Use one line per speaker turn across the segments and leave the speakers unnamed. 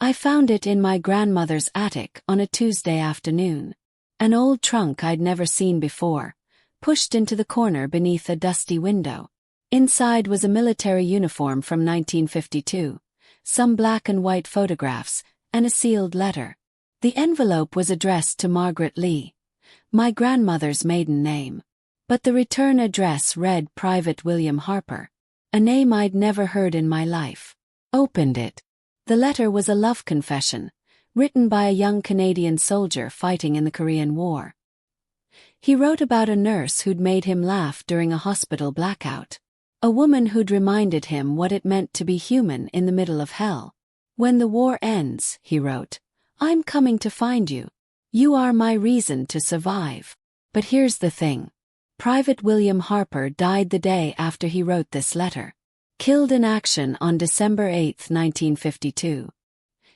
I found it in my grandmother's attic on a Tuesday afternoon. An old trunk I'd never seen before, pushed into the corner beneath a dusty window. Inside was a military uniform from 1952, some black and white photographs, and a sealed letter. The envelope was addressed to Margaret Lee, my grandmother's maiden name. But the return address read Private William Harper, a name I'd never heard in my life. Opened it. The letter was a love confession, written by a young Canadian soldier fighting in the Korean War. He wrote about a nurse who'd made him laugh during a hospital blackout. A woman who'd reminded him what it meant to be human in the middle of hell. When the war ends, he wrote, I'm coming to find you. You are my reason to survive. But here's the thing. Private William Harper died the day after he wrote this letter. Killed in action on December 8, 1952.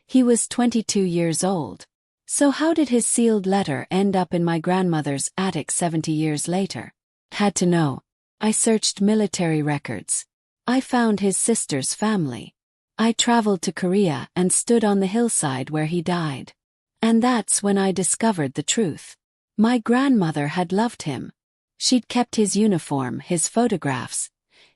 He was 22 years old. So how did his sealed letter end up in my grandmother's attic 70 years later? Had to know. I searched military records. I found his sister's family. I traveled to Korea and stood on the hillside where he died. And that's when I discovered the truth. My grandmother had loved him. She'd kept his uniform, his photographs,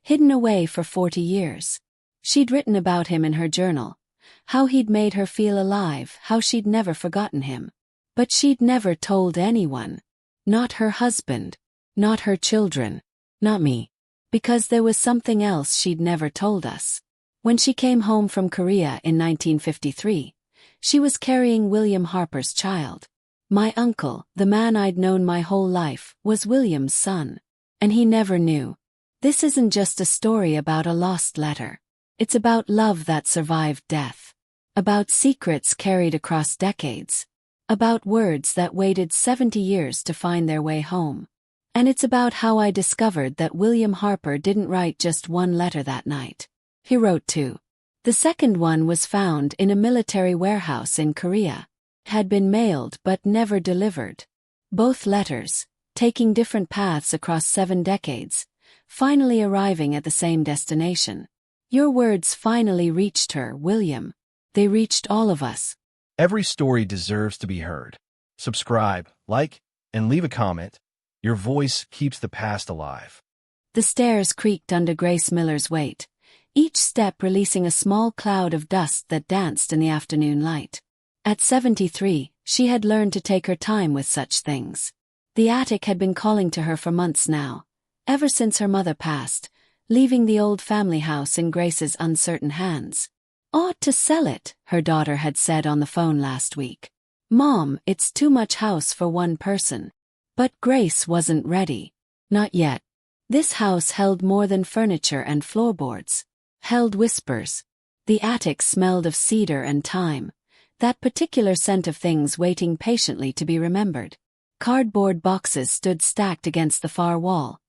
hidden away for 40 years. She'd written about him in her journal, how he'd made her feel alive, how she'd never forgotten him. But she'd never told anyone. Not her husband. Not her children. Not me. Because there was something else she'd never told us. When she came home from Korea in 1953, she was carrying William Harper's child. My uncle, the man I'd known my whole life, was William's son. And he never knew. This isn't just a story about a lost letter. It's about love that survived death. About secrets carried across decades. About words that waited 70 years to find their way home. And it's about how I discovered that William Harper didn't write just one letter that night. He wrote two. The second one was found in a military warehouse in Korea. Had been mailed but never delivered. Both letters, taking different paths across 7 decades, finally arriving at the same destination. Your words finally reached her, William. They reached all of us.
Every story deserves to be heard. Subscribe, like, and leave a comment. Your voice keeps the past alive.
The stairs creaked under Grace Miller's weight, each step releasing a small cloud of dust that danced in the afternoon light. At 73, she had learned to take her time with such things. The attic had been calling to her for months now, ever since her mother passed, leaving the old family house in Grace's uncertain hands. Ought to sell it, her daughter had said on the phone last week. Mom, it's too much house for one person. But Grace wasn't ready. Not yet. This house held more than furniture and floorboards. Held whispers. The attic smelled of cedar and thyme. That particular scent of things waiting patiently to be remembered. Cardboard boxes stood stacked against the far wall,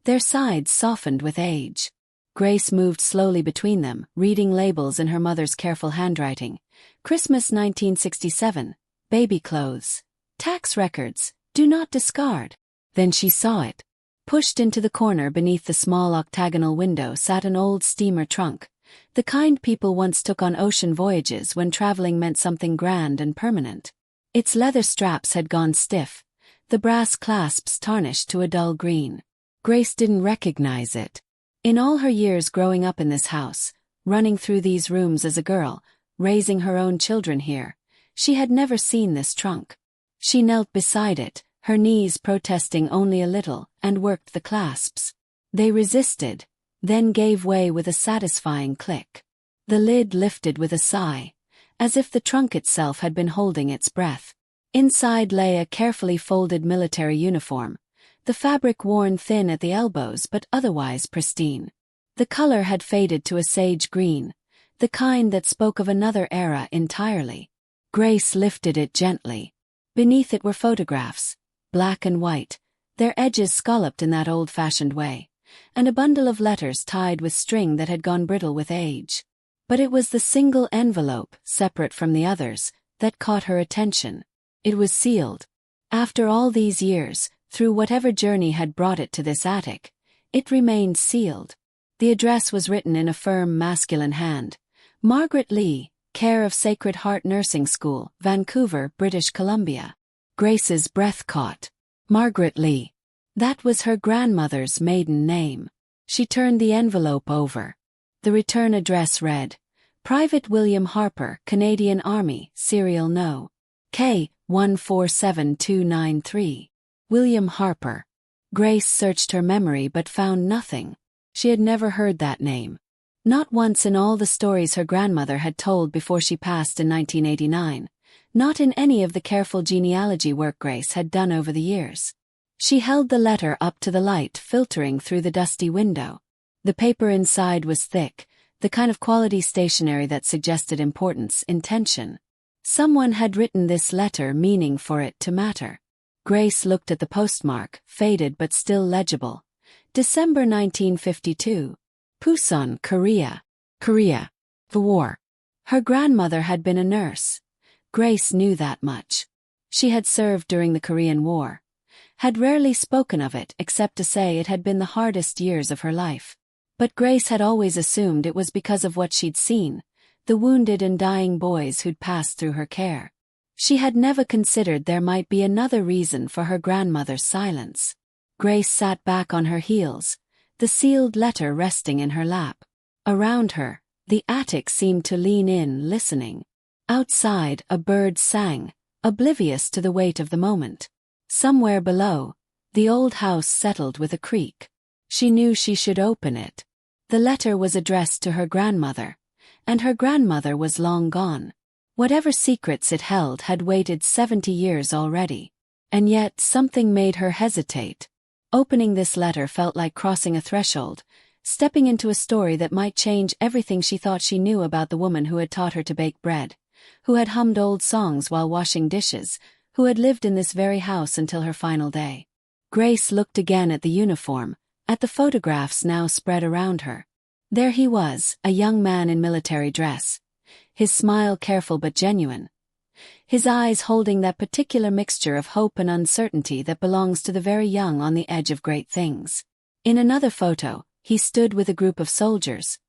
their sides softened with age. Grace moved slowly between them, reading labels in her mother's careful handwriting. Christmas 1967, baby clothes, tax records, do not discard. Then she saw it. Pushed into the corner beneath the small octagonal window sat an old steamer trunk, the kind people once took on ocean voyages when traveling meant something grand and permanent. Its leather straps had gone stiff, the brass clasps tarnished to a dull green. Grace didn't recognize it. In all her years growing up in this house, running through these rooms as a girl, raising her own children here, she had never seen this trunk. She knelt beside it, her knees protesting only a little, and worked the clasps. They resisted, then gave way with a satisfying click. The lid lifted with a sigh, as if the trunk itself had been holding its breath. Inside lay a carefully folded military uniform, the fabric worn thin at the elbows but otherwise pristine. The color had faded to a sage green, the kind that spoke of another era entirely. Grace lifted it gently. Beneath it were photographs, black and white, their edges scalloped in that old-fashioned way, and a bundle of letters tied with string that had gone brittle with age. But it was the single envelope, separate from the others, that caught her attention. It was sealed. After all these years, through whatever journey had brought it to this attic, it remained sealed. The address was written in a firm masculine hand. Margaret Lee, care of Sacred Heart Nursing School, Vancouver, British Columbia. Grace's breath caught. Margaret Lee. That was her grandmother's maiden name. She turned the envelope over. The return address read, Private William Harper, Canadian Army, Serial No. K. 147293. William Harper. Grace searched her memory but found nothing. She had never heard that name. Not once in all the stories her grandmother had told before she passed in 1989. Not in any of the careful genealogy work Grace had done over the years. She held the letter up to the light filtering through the dusty window. The paper inside was thick, the kind of quality stationery that suggested importance, intention. Someone had written this letter meaning for it to matter. Grace looked at the postmark, faded but still legible. December 1952. Pusan, Korea. Korea. The war. Her grandmother had been a nurse. Grace knew that much. She had served during the Korean War. Had rarely spoken of it except to say it had been the hardest years of her life. But Grace had always assumed it was because of what she'd seen, the wounded and dying boys who'd passed through her care. She had never considered there might be another reason for her grandmother's silence. Grace sat back on her heels, the sealed letter resting in her lap. Around her, the attic seemed to lean in, listening. Outside, a bird sang, oblivious to the weight of the moment. Somewhere below, the old house settled with a creak. She knew she should open it. The letter was addressed to her grandmother, and her grandmother was long gone. Whatever secrets it held had waited 70 years already. And yet something made her hesitate. Opening this letter felt like crossing a threshold, stepping into a story that might change everything she thought she knew about the woman who had taught her to bake bread, who had hummed old songs while washing dishes, who had lived in this very house until her final day. Grace looked again at the uniform, at the photographs now spread around her. There he was, a young man in military dress. His smile careful but genuine. His eyes holding that particular mixture of hope and uncertainty that belongs to the very young on the edge of great things. In another photo, he stood with a group of soldiers,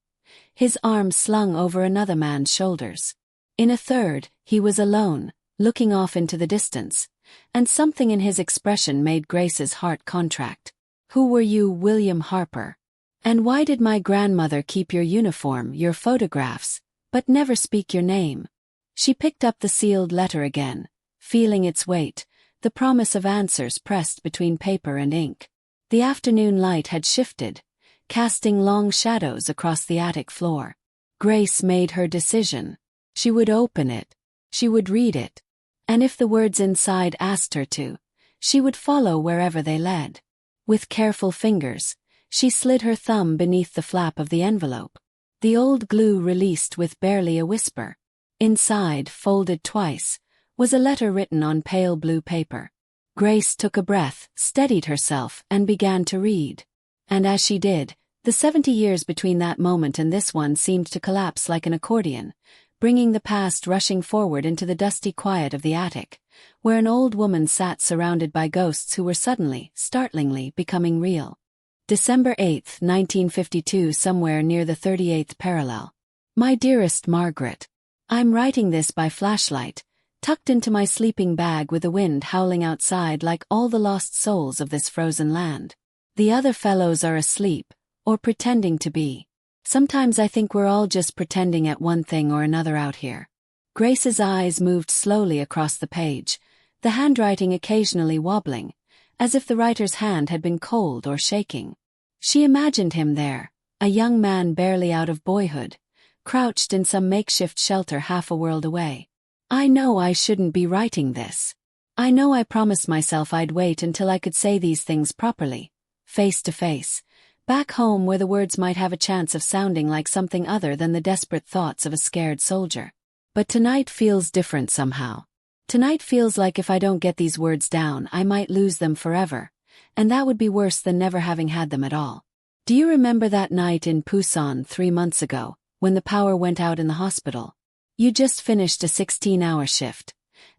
his arms slung over another man's shoulders. In a third, he was alone, looking off into the distance, and something in his expression made Grace's heart contract. Who were you, William Harper? And why did my grandmother keep your uniform, your photographs, but never speak your name? She picked up the sealed letter again, feeling its weight, the promise of answers pressed between paper and ink. The afternoon light had shifted, casting long shadows across the attic floor. Grace made her decision. She would open it. She would read it. And if the words inside asked her to, she would follow wherever they led. With careful fingers, she slid her thumb beneath the flap of the envelope. The old glue released with barely a whisper. Inside, folded twice, was a letter written on pale blue paper. Grace took a breath, steadied herself, and began to read. And as she did, the 70 years between that moment and this one seemed to collapse like an accordion, bringing the past rushing forward into the dusty quiet of the attic, where an old woman sat surrounded by ghosts who were suddenly, startlingly, becoming real. December 8, 1952, somewhere near the 38th parallel. My dearest Margaret, I'm writing this by flashlight, tucked into my sleeping bag with the wind howling outside like all the lost souls of this frozen land. The other fellows are asleep, or pretending to be. Sometimes I think we're all just pretending at one thing or another out here. Grace's eyes moved slowly across the page, the handwriting occasionally wobbling, as if the writer's hand had been cold or shaking. She imagined him there, a young man barely out of boyhood, crouched in some makeshift shelter half a world away. I know I shouldn't be writing this. I know I promised myself I'd wait until I could say these things properly, face to face, back home where the words might have a chance of sounding like something other than the desperate thoughts of a scared soldier. But tonight feels different somehow. Tonight feels like if I don't get these words down, I might lose them forever, and that would be worse than never having had them at all. Do you remember that night in Pusan 3 months ago, when the power went out in the hospital? You just finished a 16-hour shift,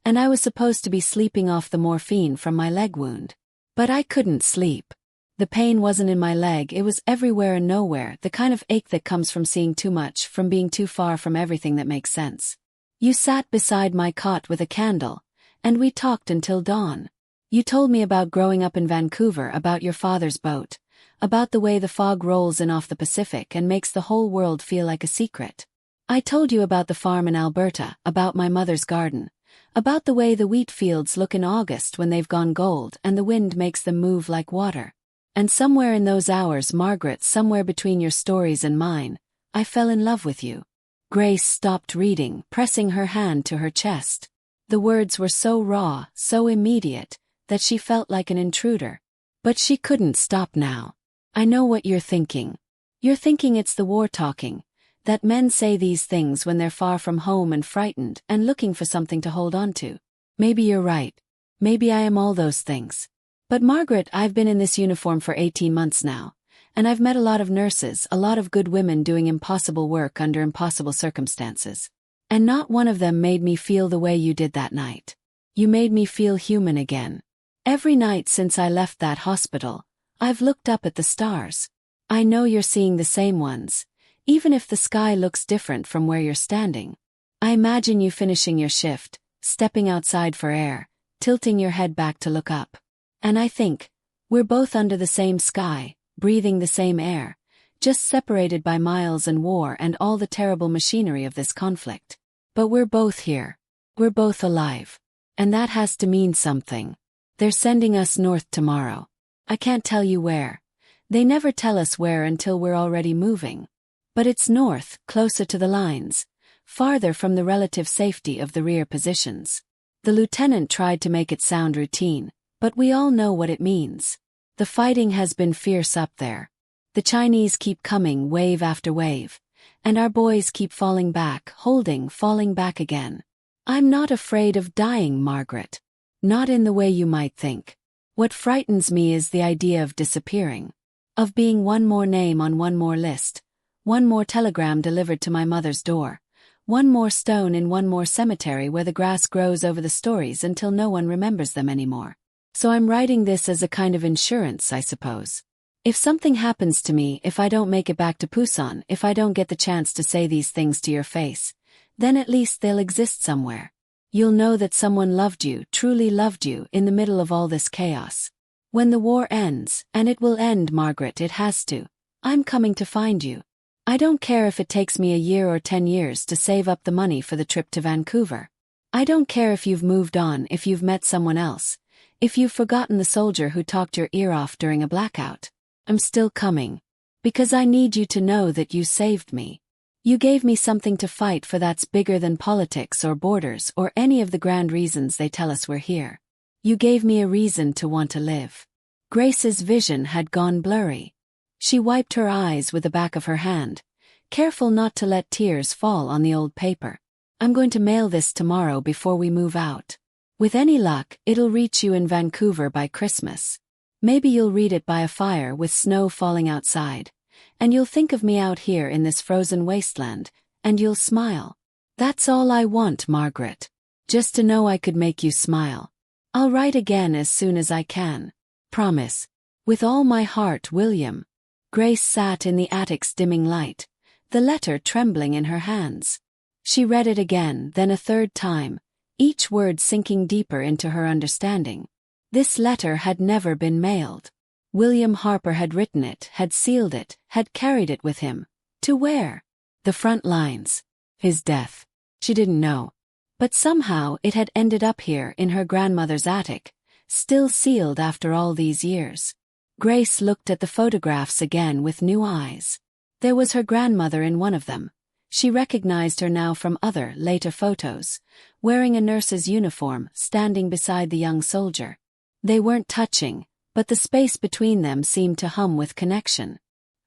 and I was supposed to be sleeping off the morphine from my leg wound. But I couldn't sleep. The pain wasn't in my leg, it was everywhere and nowhere, the kind of ache that comes from seeing too much, from being too far from everything that makes sense. You sat beside my cot with a candle, and we talked until dawn. You told me about growing up in Vancouver, about your father's boat, about the way the fog rolls in off the Pacific and makes the whole world feel like a secret. I told you about the farm in Alberta, about my mother's garden, about the way the wheat fields look in August when they've gone gold and the wind makes them move like water. And somewhere in those hours, Margaret, somewhere between your stories and mine, I fell in love with you. Grace stopped reading, pressing her hand to her chest. The words were so raw, so immediate, that she felt like an intruder. But she couldn't stop now. I know what you're thinking. You're thinking it's the war talking, that men say these things when they're far from home and frightened and looking for something to hold on to. Maybe you're right. Maybe I am all those things. But Margaret, I've been in this uniform for 18 months now, and I've met a lot of nurses, a lot of good women doing impossible work under impossible circumstances. And not one of them made me feel the way you did that night. You made me feel human again. Every night since I left that hospital, I've looked up at the stars. I know you're seeing the same ones, even if the sky looks different from where you're standing. I imagine you finishing your shift, stepping outside for air, tilting your head back to look up. And I think, we're both under the same sky, breathing the same air, just separated by miles and war and all the terrible machinery of this conflict. But we're both here. We're both alive. And that has to mean something. They're sending us north tomorrow. I can't tell you where. They never tell us where until we're already moving. But it's north, closer to the lines, farther from the relative safety of the rear positions. The lieutenant tried to make it sound routine, but we all know what it means. The fighting has been fierce up there. The Chinese keep coming wave after wave, and our boys keep falling back, falling back again. I'm not afraid of dying, Margaret. Not in the way you might think. What frightens me is the idea of disappearing. Of being one more name on one more list, one more telegram delivered to my mother's door, one more stone in one more cemetery where the grass grows over the stories until no one remembers them anymore. So I'm writing this as a kind of insurance, I suppose. If something happens to me, if I don't make it back to Pusan, if I don't get the chance to say these things to your face, then at least they'll exist somewhere. You'll know that someone loved you, truly loved you, in the middle of all this chaos. When the war ends, and it will end, Margaret, it has to, I'm coming to find you. I don't care if it takes me a year or 10 years to save up the money for the trip to Vancouver. I don't care if you've moved on, if you've met someone else, if you've forgotten the soldier who talked your ear off during a blackout. I'm still coming. Because I need you to know that you saved me. You gave me something to fight for that's bigger than politics or borders or any of the grand reasons they tell us we're here. You gave me a reason to want to live. Grace's vision had gone blurry. She wiped her eyes with the back of her hand, careful not to let tears fall on the old paper. I'm going to mail this tomorrow before we move out. With any luck, it'll reach you in Vancouver by Christmas. Maybe you'll read it by a fire with snow falling outside, and you'll think of me out here in this frozen wasteland, and you'll smile. That's all I want, Margaret. Just to know I could make you smile. I'll write again as soon as I can. Promise. With all my heart, William. Grace sat in the attic's dimming light, the letter trembling in her hands. She read it again, then a third time, each word sinking deeper into her understanding. This letter had never been mailed. William Harper had written it, had sealed it, had carried it with him. To where? The front lines. His death. She didn't know. But somehow it had ended up here in her grandmother's attic, still sealed after all these years. Grace looked at the photographs again with new eyes. There was her grandmother in one of them. She recognized her now from other, later photos, wearing a nurse's uniform, standing beside the young soldier. They weren't touching, but the space between them seemed to hum with connection.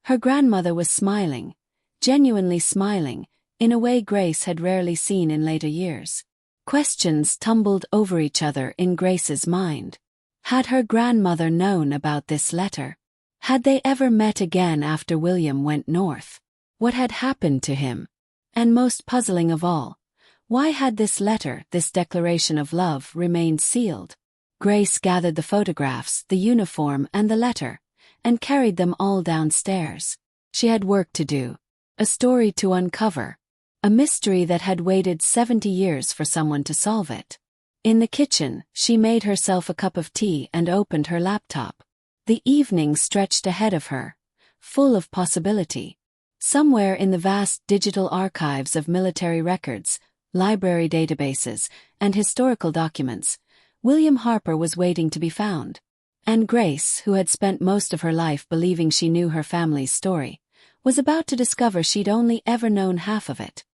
Her grandmother was smiling, genuinely smiling, in a way Grace had rarely seen in later years. Questions tumbled over each other in Grace's mind. Had her grandmother known about this letter? Had they ever met again after William went north? What had happened to him? And most puzzling of all, why had this letter, this declaration of love, remained sealed? Grace gathered the photographs, the uniform, and the letter, and carried them all downstairs. She had work to do. A story to uncover. A mystery that had waited 70 years for someone to solve it. In the kitchen, she made herself a cup of tea and opened her laptop. The evening stretched ahead of her, full of possibility. Somewhere in the vast digital archives of military records, library databases, and historical documents, William Harper was waiting to be found. And Grace, who had spent most of her life believing she knew her family's story, was about to discover she'd only ever known half of it.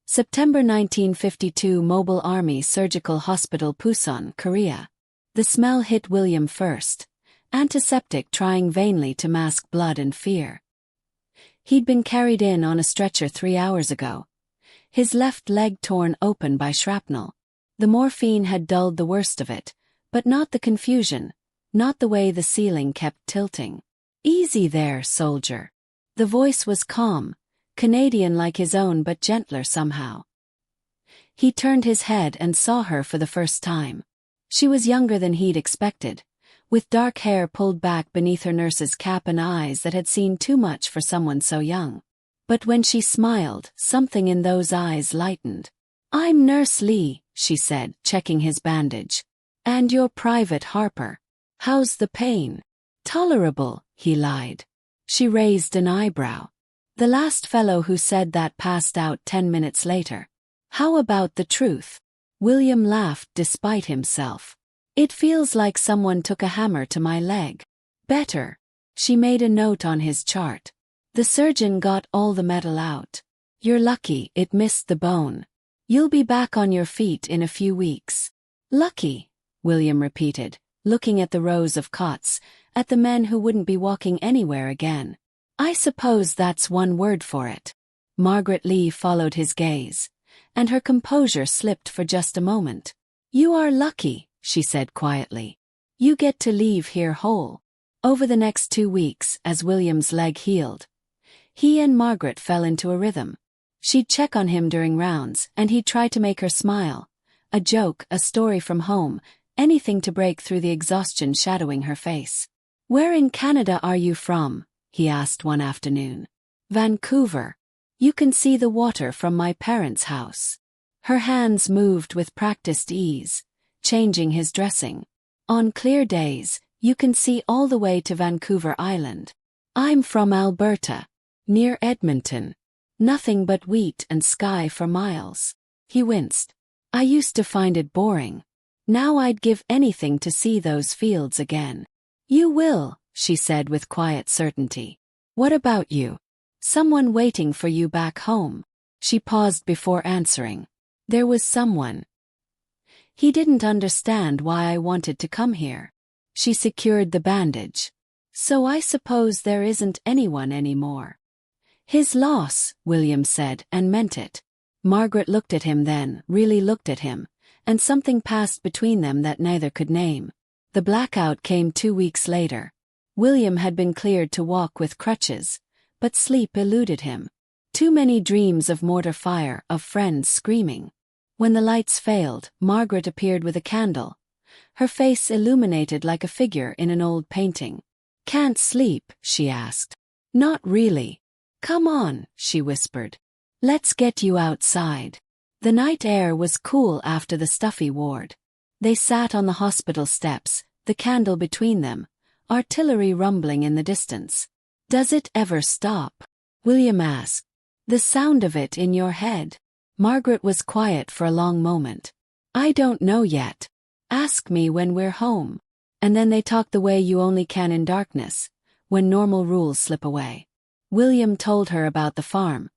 September 1952, Mobile Army Surgical Hospital, Pusan, Korea. The smell hit William first, antiseptic trying vainly to mask blood and fear. He'd been carried in on a stretcher 3 hours ago, his left leg torn open by shrapnel. The morphine had dulled the worst of it, but not the confusion, not the way the ceiling kept tilting. "Easy there, soldier." The voice was calm, Canadian like his own but gentler somehow. He turned his head and saw her for the first time. She was younger than he'd expected, with dark hair pulled back beneath her nurse's cap and eyes that had seen too much for someone so young. But when she smiled, something in those eyes lightened. "I'm Nurse Lee," she said, checking his bandage. "And you're Private Harper. How's the pain?" "Tolerable," he lied. She raised an eyebrow. "The last fellow who said that passed out 10 minutes later. How about the truth?" William laughed despite himself. "It feels like someone took a hammer to my leg." "Better." She made a note on his chart. "The surgeon got all the metal out. You're lucky it missed the bone. You'll be back on your feet in a few weeks." "Lucky," William repeated, looking at the rows of cots, at the men who wouldn't be walking anywhere again. "I suppose that's one word for it." Margaret Lee followed his gaze, and her composure slipped for just a moment. "You are lucky," she said quietly. "You get to leave here whole." Over the next 2 weeks, as William's leg healed, he and Margaret fell into a rhythm. She'd check on him during rounds, and he'd try to make her smile. A joke, a story from home, anything to break through the exhaustion shadowing her face. "Where in Canada are you from?" he asked one afternoon. "Vancouver. You can see the water from my parents' house." Her hands moved with practiced ease, changing his dressing. "On clear days, you can see all the way to Vancouver Island. I'm from Alberta, near Edmonton. Nothing but wheat and sky for miles." He winced. "I used to find it boring. Now I'd give anything to see those fields again." "You will," she said with quiet certainty. "What about you? Someone waiting for you back home?" She paused before answering. "There was someone. He didn't understand why I wanted to come here." She secured the bandage. "So I suppose there isn't anyone anymore." "His loss," William said, and meant it. Margaret looked at him then, really looked at him, and something passed between them that neither could name. The blackout came 2 weeks later. William had been cleared to walk with crutches, but sleep eluded him. Too many dreams of mortar fire, of friends screaming. When the lights failed, Margaret appeared with a candle, her face illuminated like a figure in an old painting. "Can't sleep?" she asked. "Not really." "Come on," she whispered. "Let's get you outside." The night air was cool after the stuffy ward. They sat on the hospital steps, the candle between them, artillery rumbling in the distance. "Does it ever stop?" William asked. "The sound of it in your head?" Margaret was quiet for a long moment. "I don't know yet. Ask me when we're home." And then they talked the way you only can in darkness, when normal rules slip away. William told her about the farm.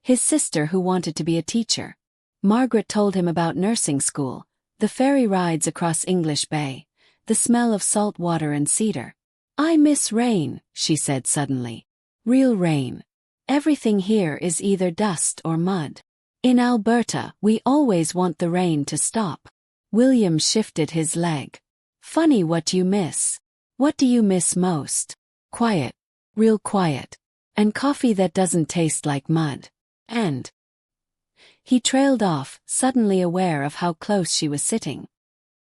His sister who wanted to be a teacher. Margaret told him about nursing school, the ferry rides across English Bay, the smell of salt water and cedar. "I miss rain," she said suddenly. "Real rain. Everything here is either dust or mud. In Alberta, we always want the rain to stop." William shifted his leg. "Funny what you miss. What do you miss most?" "Quiet. Real quiet. And coffee that doesn't taste like mud. And..." He trailed off, suddenly aware of how close she was sitting.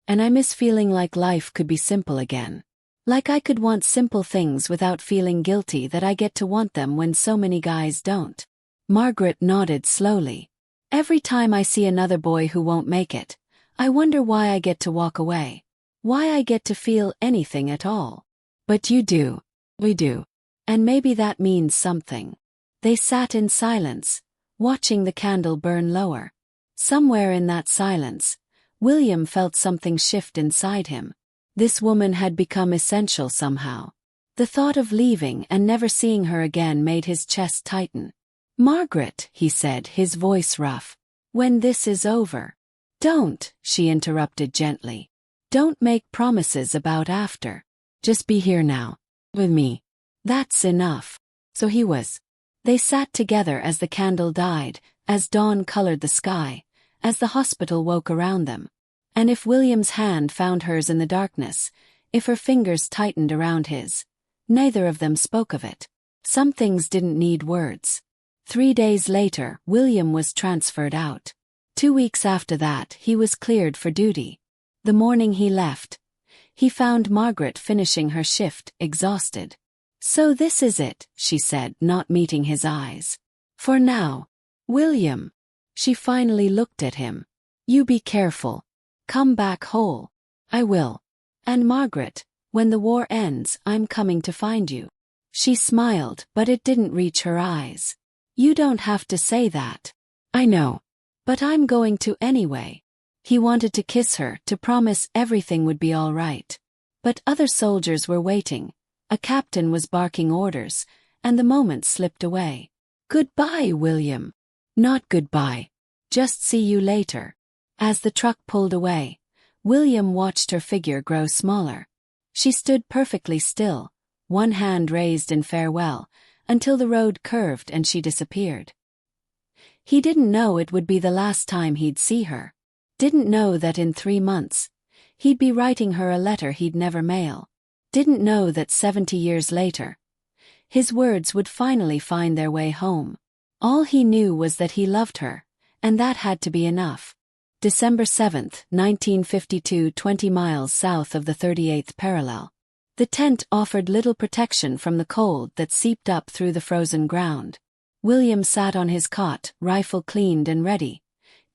"And I miss feeling like life could be simple again. Like I could want simple things without feeling guilty that I get to want them when so many guys don't." Margaret nodded slowly. Every time I see another boy who won't make it, I wonder why I get to walk away. Why I get to feel anything at all. But you do. We do. And maybe that means something. They sat in silence, watching the candle burn lower. Somewhere in that silence, William felt something shift inside him. This woman had become essential somehow. The thought of leaving and never seeing her again made his chest tighten. "Margaret," he said, his voice rough. "When this is over." "Don't," she interrupted gently. "Don't make promises about after. Just be here now. With me. That's enough." So he was. They sat together as the candle died, as dawn colored the sky, as the hospital woke around them. And if William's hand found hers in the darkness, if her fingers tightened around his, neither of them spoke of it. Some things didn't need words. 3 days later, William was transferred out. 2 weeks after that, he was cleared for duty. The morning he left, he found Margaret finishing her shift, exhausted. "So this is it," she said, not meeting his eyes. "For now. William." She finally looked at him. "You be careful. Come back whole." "I will. And Margaret, when the war ends, I'm coming to find you." She smiled, but it didn't reach her eyes. "You don't have to say that. I know. But I'm going to anyway." He wanted to kiss her, to promise everything would be all right. But other soldiers were waiting. A captain was barking orders, and the moment slipped away. "Goodbye, William." "Not goodbye. Just see you later." As the truck pulled away, William watched her figure grow smaller. She stood perfectly still, one hand raised in farewell, until the road curved and she disappeared. He didn't know it would be the last time he'd see her. Didn't know that in 3 months, he'd be writing her a letter he'd never mail. Didn't know that 70 years later, his words would finally find their way home. All he knew was that he loved her, and that had to be enough. December 7, 1952, 20 miles south of the 38th parallel. The tent offered little protection from the cold that seeped up through the frozen ground. William sat on his cot, rifle cleaned and ready,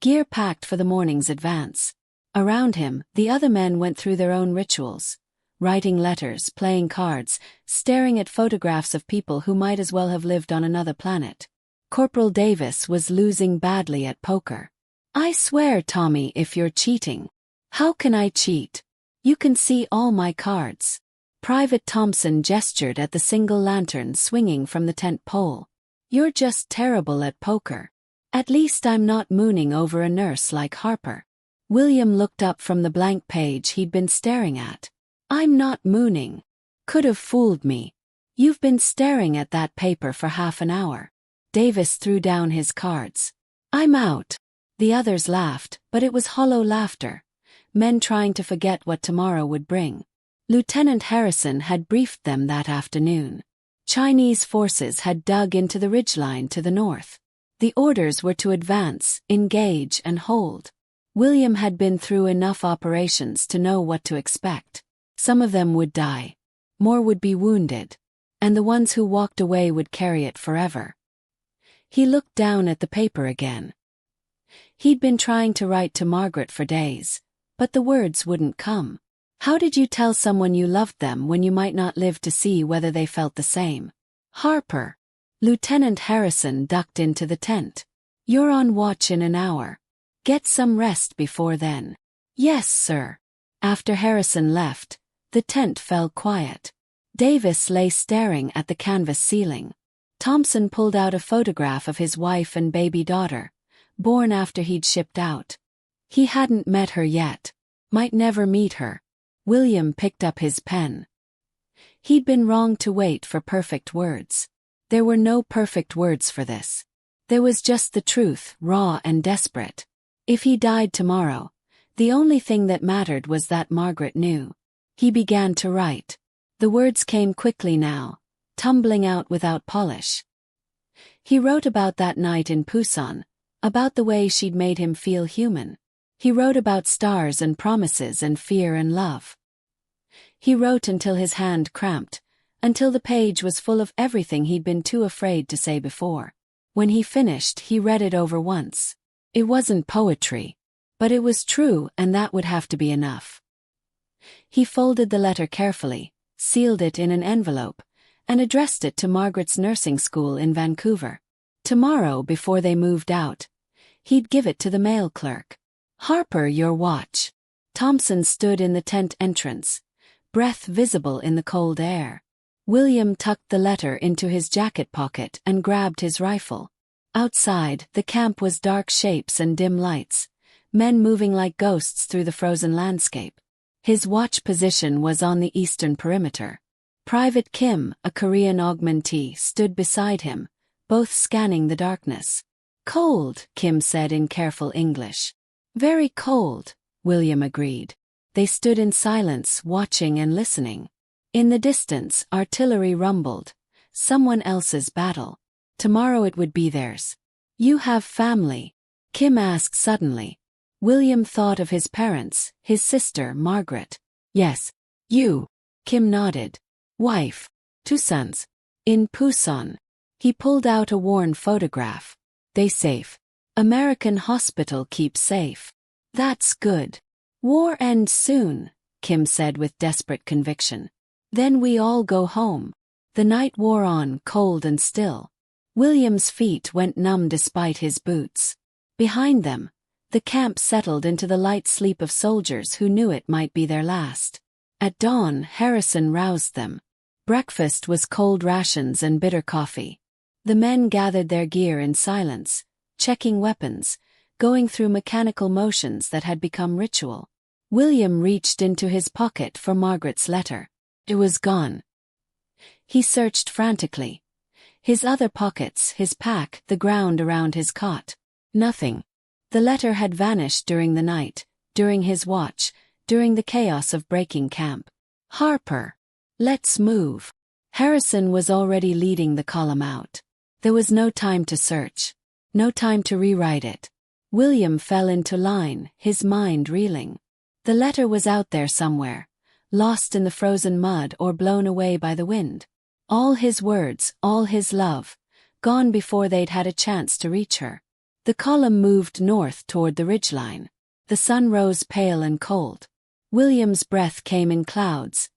gear packed for the morning's advance. Around him, the other men went through their own rituals, writing letters, playing cards, staring at photographs of people who might as well have lived on another planet. Corporal Davis was losing badly at poker. "I swear, Tommy, if you're cheating." "How can I cheat? You can see all my cards." Private Thompson gestured at the single lantern swinging from the tent pole. "You're just terrible at poker. At least I'm not mooning over a nurse like Harper." William looked up from the blank page he'd been staring at. "I'm not mooning. Could have fooled me. You've been staring at that paper for half an hour." Davis threw down his cards. "I'm out." The others laughed, but it was hollow laughter, men trying to forget what tomorrow would bring. Lieutenant Harrison had briefed them that afternoon. Chinese forces had dug into the ridgeline to the north. The orders were to advance, engage, and hold. William had been through enough operations to know what to expect. Some of them would die. More would be wounded. And the ones who walked away would carry it forever. He looked down at the paper again. He'd been trying to write to Margaret for days, but the words wouldn't come. How did you tell someone you loved them when you might not live to see whether they felt the same? "Harper." Lieutenant Harrison ducked into the tent. "You're on watch in an hour. Get some rest before then." "Yes, sir." After Harrison left, the tent fell quiet. Davis lay staring at the canvas ceiling. Thompson pulled out a photograph of his wife and baby daughter, born after he'd shipped out. He hadn't met her yet. Might never meet her. William picked up his pen. He'd been wrong to wait for perfect words. There were no perfect words for this. There was just the truth, raw and desperate. If he died tomorrow, the only thing that mattered was that Margaret knew. He began to write. The words came quickly now, tumbling out without polish. He wrote about that night in Pusan, about the way she'd made him feel human. He wrote about stars and promises and fear and love. He wrote until his hand cramped, until the page was full of everything he'd been too afraid to say before. When he finished, he read it over once. It wasn't poetry, but it was true, and that would have to be enough. He folded the letter carefully, sealed it in an envelope, and addressed it to Margaret's nursing school in Vancouver. Tomorrow, before they moved out, he'd give it to the mail clerk. "Harper, your watch." Thompson stood in the tent entrance, breath visible in the cold air. William tucked the letter into his jacket pocket and grabbed his rifle. Outside, the camp was dark shapes and dim lights, men moving like ghosts through the frozen landscape. His watch position was on the eastern perimeter. Private Kim, a Korean augmentee, stood beside him, both scanning the darkness. "Cold," Kim said in careful English. "Very cold," William agreed. They stood in silence, watching and listening. In the distance, artillery rumbled. Someone else's battle. Tomorrow it would be theirs. "You have family?" Kim asked suddenly. William thought of his parents, his sister, Margaret. "Yes." "You?" Kim nodded. "Wife. 2 sons. In Pusan." He pulled out a worn photograph. "They safe. American hospital keeps safe." "That's good. War ends soon," Kim said with desperate conviction. "Then we all go home." The night wore on, cold and still. William's feet went numb despite his boots. Behind them, the camp settled into the light sleep of soldiers who knew it might be their last. At dawn, Harrison roused them. Breakfast was cold rations and bitter coffee. The men gathered their gear in silence, checking weapons, going through mechanical motions that had become ritual. William reached into his pocket for Margaret's letter. It was gone. He searched frantically. His other pockets, his pack, the ground around his cot. Nothing. The letter had vanished during the night, during his watch, during the chaos of breaking camp. "Harper. Let's move." Harrison was already leading the column out. There was no time to search. No time to rewrite it. William fell into line, his mind reeling. The letter was out there somewhere, lost in the frozen mud or blown away by the wind. All his words, all his love, gone before they'd had a chance to reach her. The column moved north toward the ridgeline. The sun rose pale and cold. William's breath came in clouds,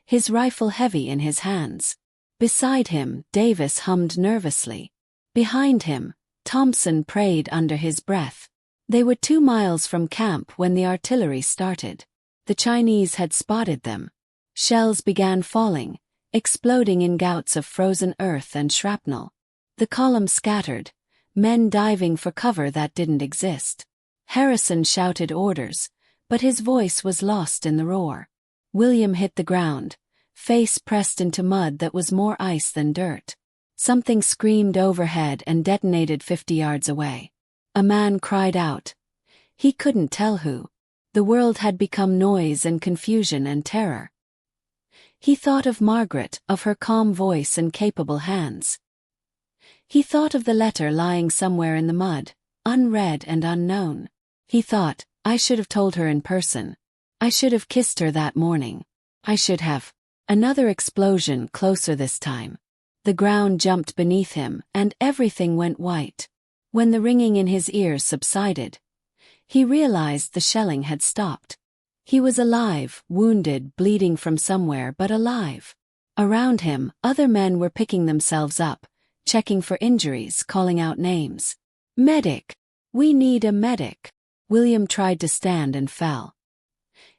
his rifle heavy in his hands. Beside him, Davis hummed nervously. Behind him, Thompson prayed under his breath. They were 2 miles from camp when the artillery started. The Chinese had spotted them. Shells began falling, exploding in gouts of frozen earth and shrapnel. The column scattered, men diving for cover that didn't exist. Harrison shouted orders, but his voice was lost in the roar. William hit the ground, face pressed into mud that was more ice than dirt. Something screamed overhead and detonated 50 yards away. A man cried out. He couldn't tell who. The world had become noise and confusion and terror. He thought of Margaret, of her calm voice and capable hands. He thought of the letter lying somewhere in the mud, unread and unknown. He thought, I should have told her in person. I should have kissed her that morning. I should have. Another explosion, closer this time. The ground jumped beneath him, and everything went white. When the ringing in his ears subsided, he realized the shelling had stopped. He was alive, wounded, bleeding from somewhere, but alive. Around him, other men were picking themselves up, checking for injuries, calling out names. Medic! We need a medic! William tried to stand and fell.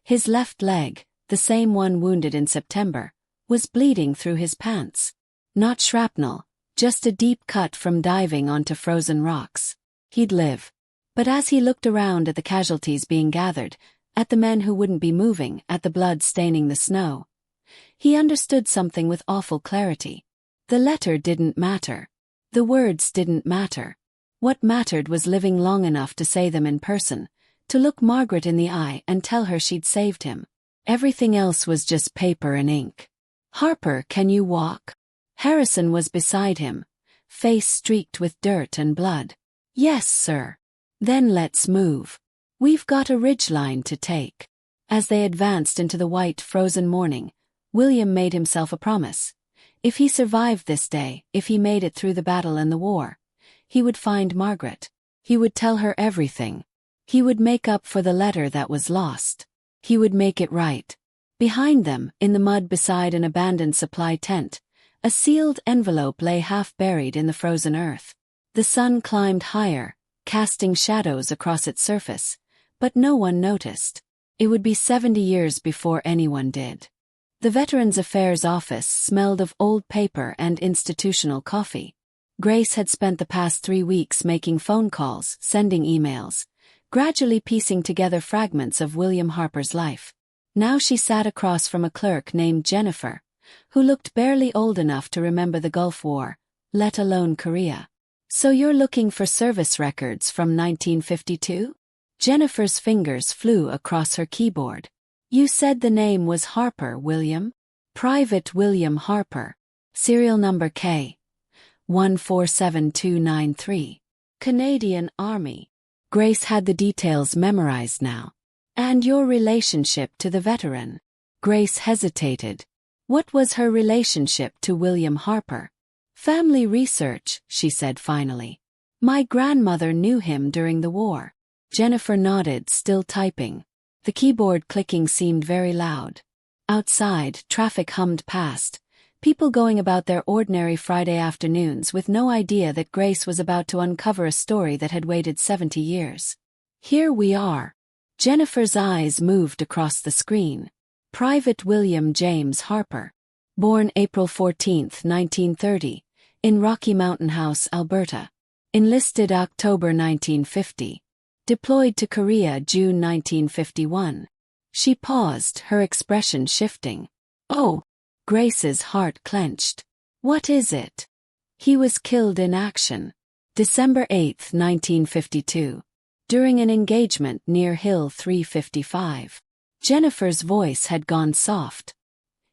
His left leg, the same one wounded in September, was bleeding through his pants. Not shrapnel, just a deep cut from diving onto frozen rocks. He'd live. But as he looked around at the casualties being gathered, at the men who wouldn't be moving, at the blood staining the snow, he understood something with awful clarity. The letter didn't matter. The words didn't matter. What mattered was living long enough to say them in person, to look Margaret in the eye and tell her she'd saved him. Everything else was just paper and ink. Harper, can you walk? Harrison was beside him, face streaked with dirt and blood. Yes, sir. Then let's move. We've got a ridgeline to take. As they advanced into the white, frozen morning, William made himself a promise. If he survived this day, if he made it through the battle and the war, he would find Margaret. He would tell her everything. He would make up for the letter that was lost. He would make it right. Behind them, in the mud beside an abandoned supply tent, a sealed envelope lay half buried in the frozen earth. The sun climbed higher, casting shadows across its surface, but no one noticed. It would be 70 years before anyone did. The Veterans Affairs office smelled of old paper and institutional coffee. Grace had spent the past 3 weeks making phone calls, sending emails, gradually piecing together fragments of William Harper's life. Now she sat across from a clerk named Jennifer, who looked barely old enough to remember the Gulf War, let alone Korea. "So you're looking for service records from 1952? Jennifer's fingers flew across her keyboard. "You said the name was Harper, William? Private William Harper. Serial number K. 147293. Canadian Army." Grace had the details memorized now. "And your relationship to the veteran?" Grace hesitated. What was her relationship to William Harper? "Family research," she said finally. "My grandmother knew him during the war." Jennifer nodded, still typing. The keyboard clicking seemed very loud. Outside, traffic hummed past, people going about their ordinary Friday afternoons with no idea that Grace was about to uncover a story that had waited 70 years. "Here we are." Jennifer's eyes moved across the screen. Private William James Harper. Born April 14, 1930, in Rocky Mountain House, Alberta. Enlisted October 1950. Deployed to Korea June 1951. She paused, her expression shifting. "Oh." Grace's heart clenched. "What is it?" "He was killed in action. December 8, 1952. During an engagement near Hill 355. Jennifer's voice had gone soft.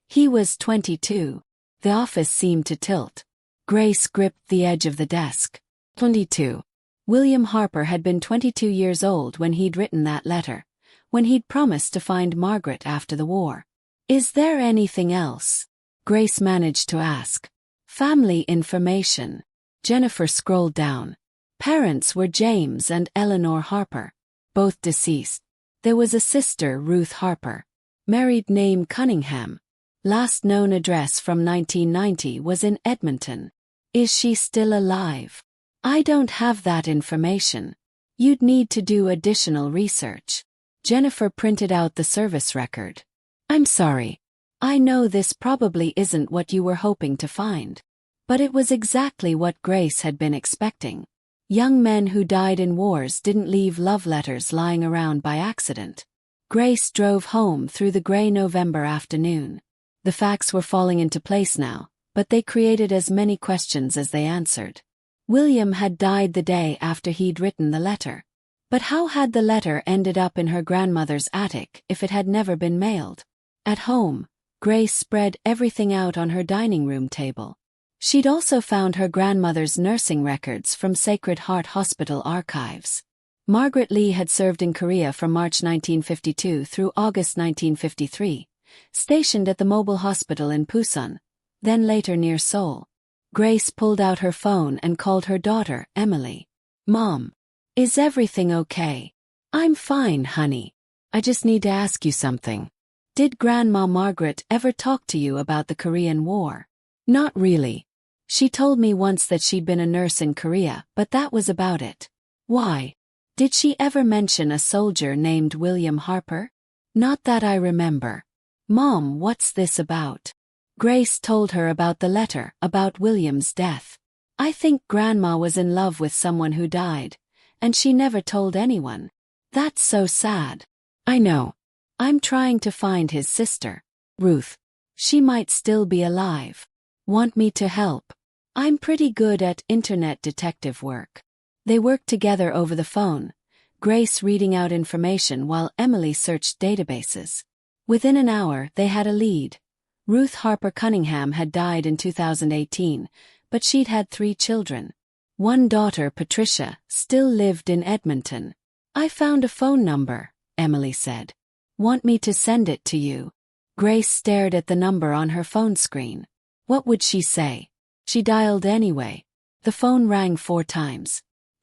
"He was 22. The office seemed to tilt. Grace gripped the edge of the desk. 22. William Harper had been 22 years old when he'd written that letter, when he'd promised to find Margaret after the war. "Is there anything else?" Grace managed to ask. "Family information." Jennifer scrolled down. Parents were James and Eleanor Harper, both deceased. There was a sister, Ruth Harper. Married name Cunningham. Last known address from 1990 was in Edmonton. "Is she still alive?" "I don't have that information. You'd need to do additional research." Jennifer printed out the service record. "I'm sorry. I know this probably isn't what you were hoping to find." But it was exactly what Grace had been expecting. Young men who died in wars didn't leave love letters lying around by accident. Grace drove home through the gray November afternoon. The facts were falling into place now, but they created as many questions as they answered. William had died the day after he'd written the letter. But how had the letter ended up in her grandmother's attic if it had never been mailed? At home, Grace spread everything out on her dining room table. She'd also found her grandmother's nursing records from Sacred Heart Hospital archives. Margaret Lee had served in Korea from March 1952 through August 1953, stationed at the mobile hospital in Pusan, then later near Seoul. Grace pulled out her phone and called her daughter, Emily. "Mom, is everything okay?" "I'm fine, honey. I just need to ask you something. Did Grandma Margaret ever talk to you about the Korean War?" "Not really. She told me once that she'd been a nurse in Korea, but that was about it." "Why? Did she ever mention a soldier named William Harper?" "Not that I remember." "Mom, what's this about?" Grace told her about the letter, about William's death. "I think Grandma was in love with someone who died, and she never told anyone. That's so sad." "I know. I'm trying to find his sister, Ruth. She might still be alive. Want me to help?" "I'm pretty good at internet detective work." They worked together over the phone, Grace reading out information while Emily searched databases. Within an hour, they had a lead. Ruth Harper Cunningham had died in 2018, but she'd had 3 children. One daughter, Patricia, still lived in Edmonton. "I found a phone number," Emily said. "Want me to send it to you?" Grace stared at the number on her phone screen. What would she say? She dialed anyway. The phone rang 4 times.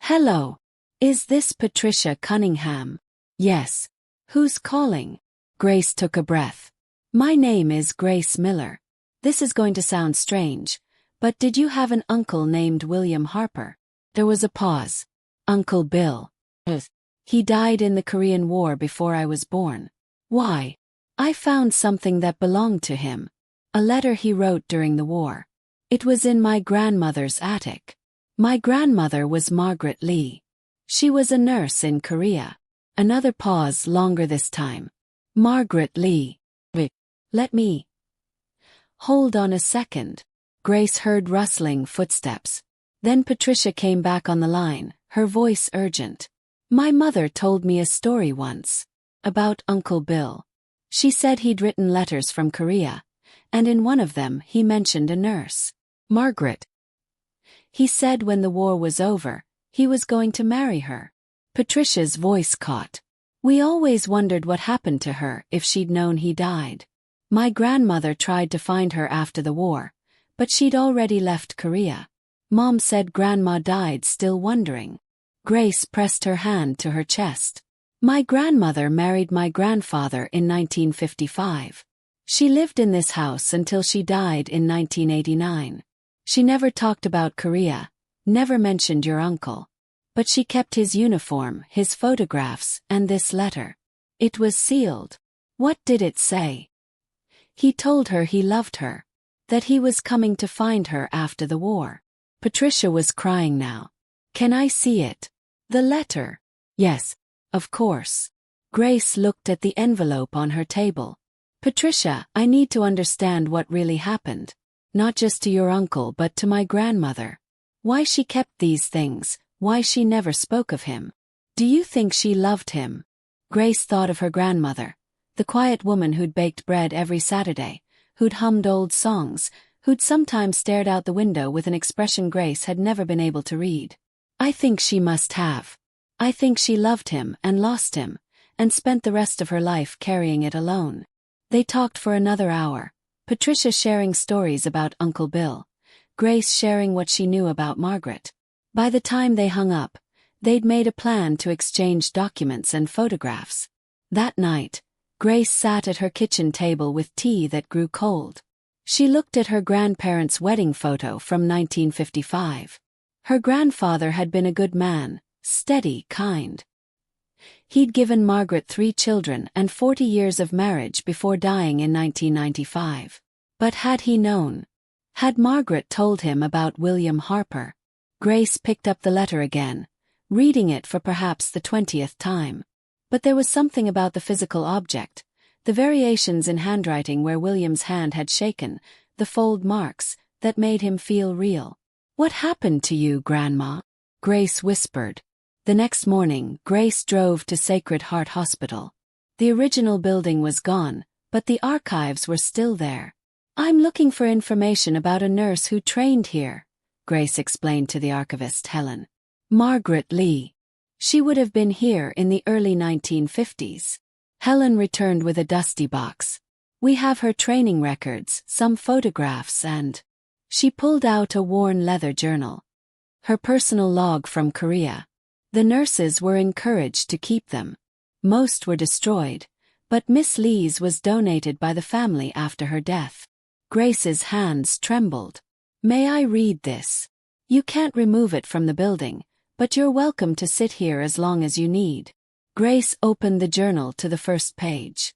"Hello. Is this Patricia Cunningham? Yes. Who's calling? Grace took a breath. My name is Grace Miller. This is going to sound strange, but did you have an uncle named William Harper? There was a pause. Uncle Bill. He died in the Korean War before I was born. Why? I found something that belonged to him. A letter he wrote during the war. It was in my grandmother's attic. My grandmother was Margaret Lee. She was a nurse in Korea. Another pause, longer this time. Margaret Lee. Let me. Hold on a second. Grace heard rustling footsteps. Then Patricia came back on the line, her voice urgent. My mother told me a story once. About Uncle Bill. She said he'd written letters from Korea, and in one of them he mentioned a nurse. Margaret. He said when the war was over, he was going to marry her. Patricia's voice caught. We always wondered what happened to her if she'd known he died. My grandmother tried to find her after the war, but she'd already left Korea. Mom said Grandma died still wondering. Grace pressed her hand to her chest. My grandmother married my grandfather in 1955. She lived in this house until she died in 1989. She never talked about Korea, never mentioned your uncle. But she kept his uniform, his photographs, and this letter. It was sealed. What did it say? He told her he loved her. That he was coming to find her after the war. Patricia was crying now. Can I see it? The letter? Yes, of course. Grace looked at the envelope on her table. Patricia, I need to understand what really happened. Not just to your uncle but to my grandmother. Why she kept these things. Why she never spoke of him. Do you think she loved him? Grace thought of her grandmother, the quiet woman who'd baked bread every Saturday, who'd hummed old songs, who'd sometimes stared out the window with an expression Grace had never been able to read. I think she must have. I think she loved him and lost him, and spent the rest of her life carrying it alone. They talked for another hour, Patricia sharing stories about Uncle Bill, Grace sharing what she knew about Margaret. By the time they hung up, they'd made a plan to exchange documents and photographs. That night, Grace sat at her kitchen table with tea that grew cold. She looked at her grandparents' wedding photo from 1955. Her grandfather had been a good man, steady, kind. He'd given Margaret 3 children and 40 years of marriage before dying in 1995. But had he known? Had Margaret told him about William Harper? Grace picked up the letter again, reading it for perhaps the 20th time. But there was something about the physical object, the variations in handwriting where William's hand had shaken, the fold marks, that made him feel real. What happened to you, Grandma? Grace whispered. The next morning, Grace drove to Sacred Heart Hospital. The original building was gone, but the archives were still there. I'm looking for information about a nurse who trained here, Grace explained to the archivist Helen. Margaret Lee. She would have been here in the early 1950s. Helen returned with a dusty box. We have her training records, some photographs and... She pulled out a worn leather journal. Her personal log from Korea. The nurses were encouraged to keep them. Most were destroyed, but Miss Lee's was donated by the family after her death. Grace's hands trembled. May I read this? You can't remove it from the building, but you're welcome to sit here as long as you need. Grace opened the journal to the first page.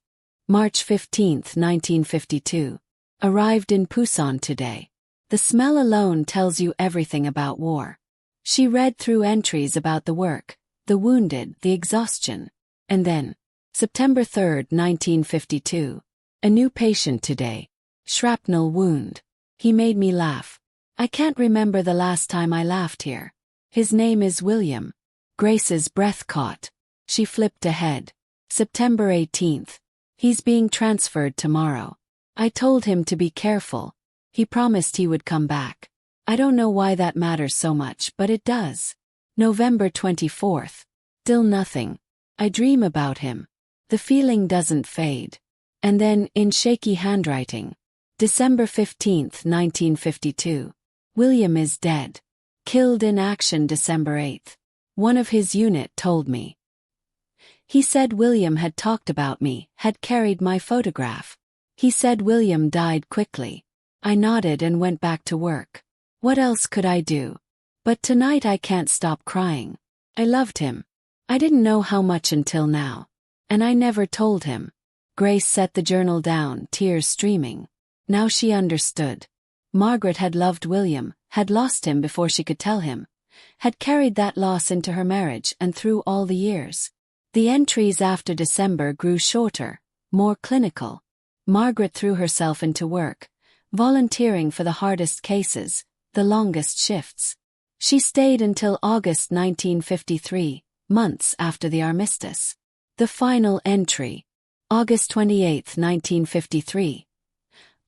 March 15, 1952. Arrived in Busan today. The smell alone tells you everything about war. She read through entries about the work, the wounded, the exhaustion. And then, September 3, 1952. A new patient today. Shrapnel wound. He made me laugh. I can't remember the last time I laughed here. His name is William. Grace's breath caught. She flipped ahead. September 18th. He's being transferred tomorrow. I told him to be careful. He promised he would come back. I don't know why that matters so much, but it does. November 24th. Still nothing. I dream about him. The feeling doesn't fade. And then, in shaky handwriting. December 15th, 1952. William is dead. Killed in action December 8th. one of his unit told me. He said William had talked about me, had carried my photograph. He said William died quickly. I nodded and went back to work. What else could I do? But tonight I can't stop crying. I loved him. I didn't know how much until now. And I never told him. Grace set the journal down, tears streaming. Now she understood. Margaret had loved William, had lost him before she could tell him, had carried that loss into her marriage and through all the years. The entries after December grew shorter, more clinical. Margaret threw herself into work, volunteering for the hardest cases, the longest shifts. She stayed until August 1953, months after the armistice. The final entry. August 28, 1953.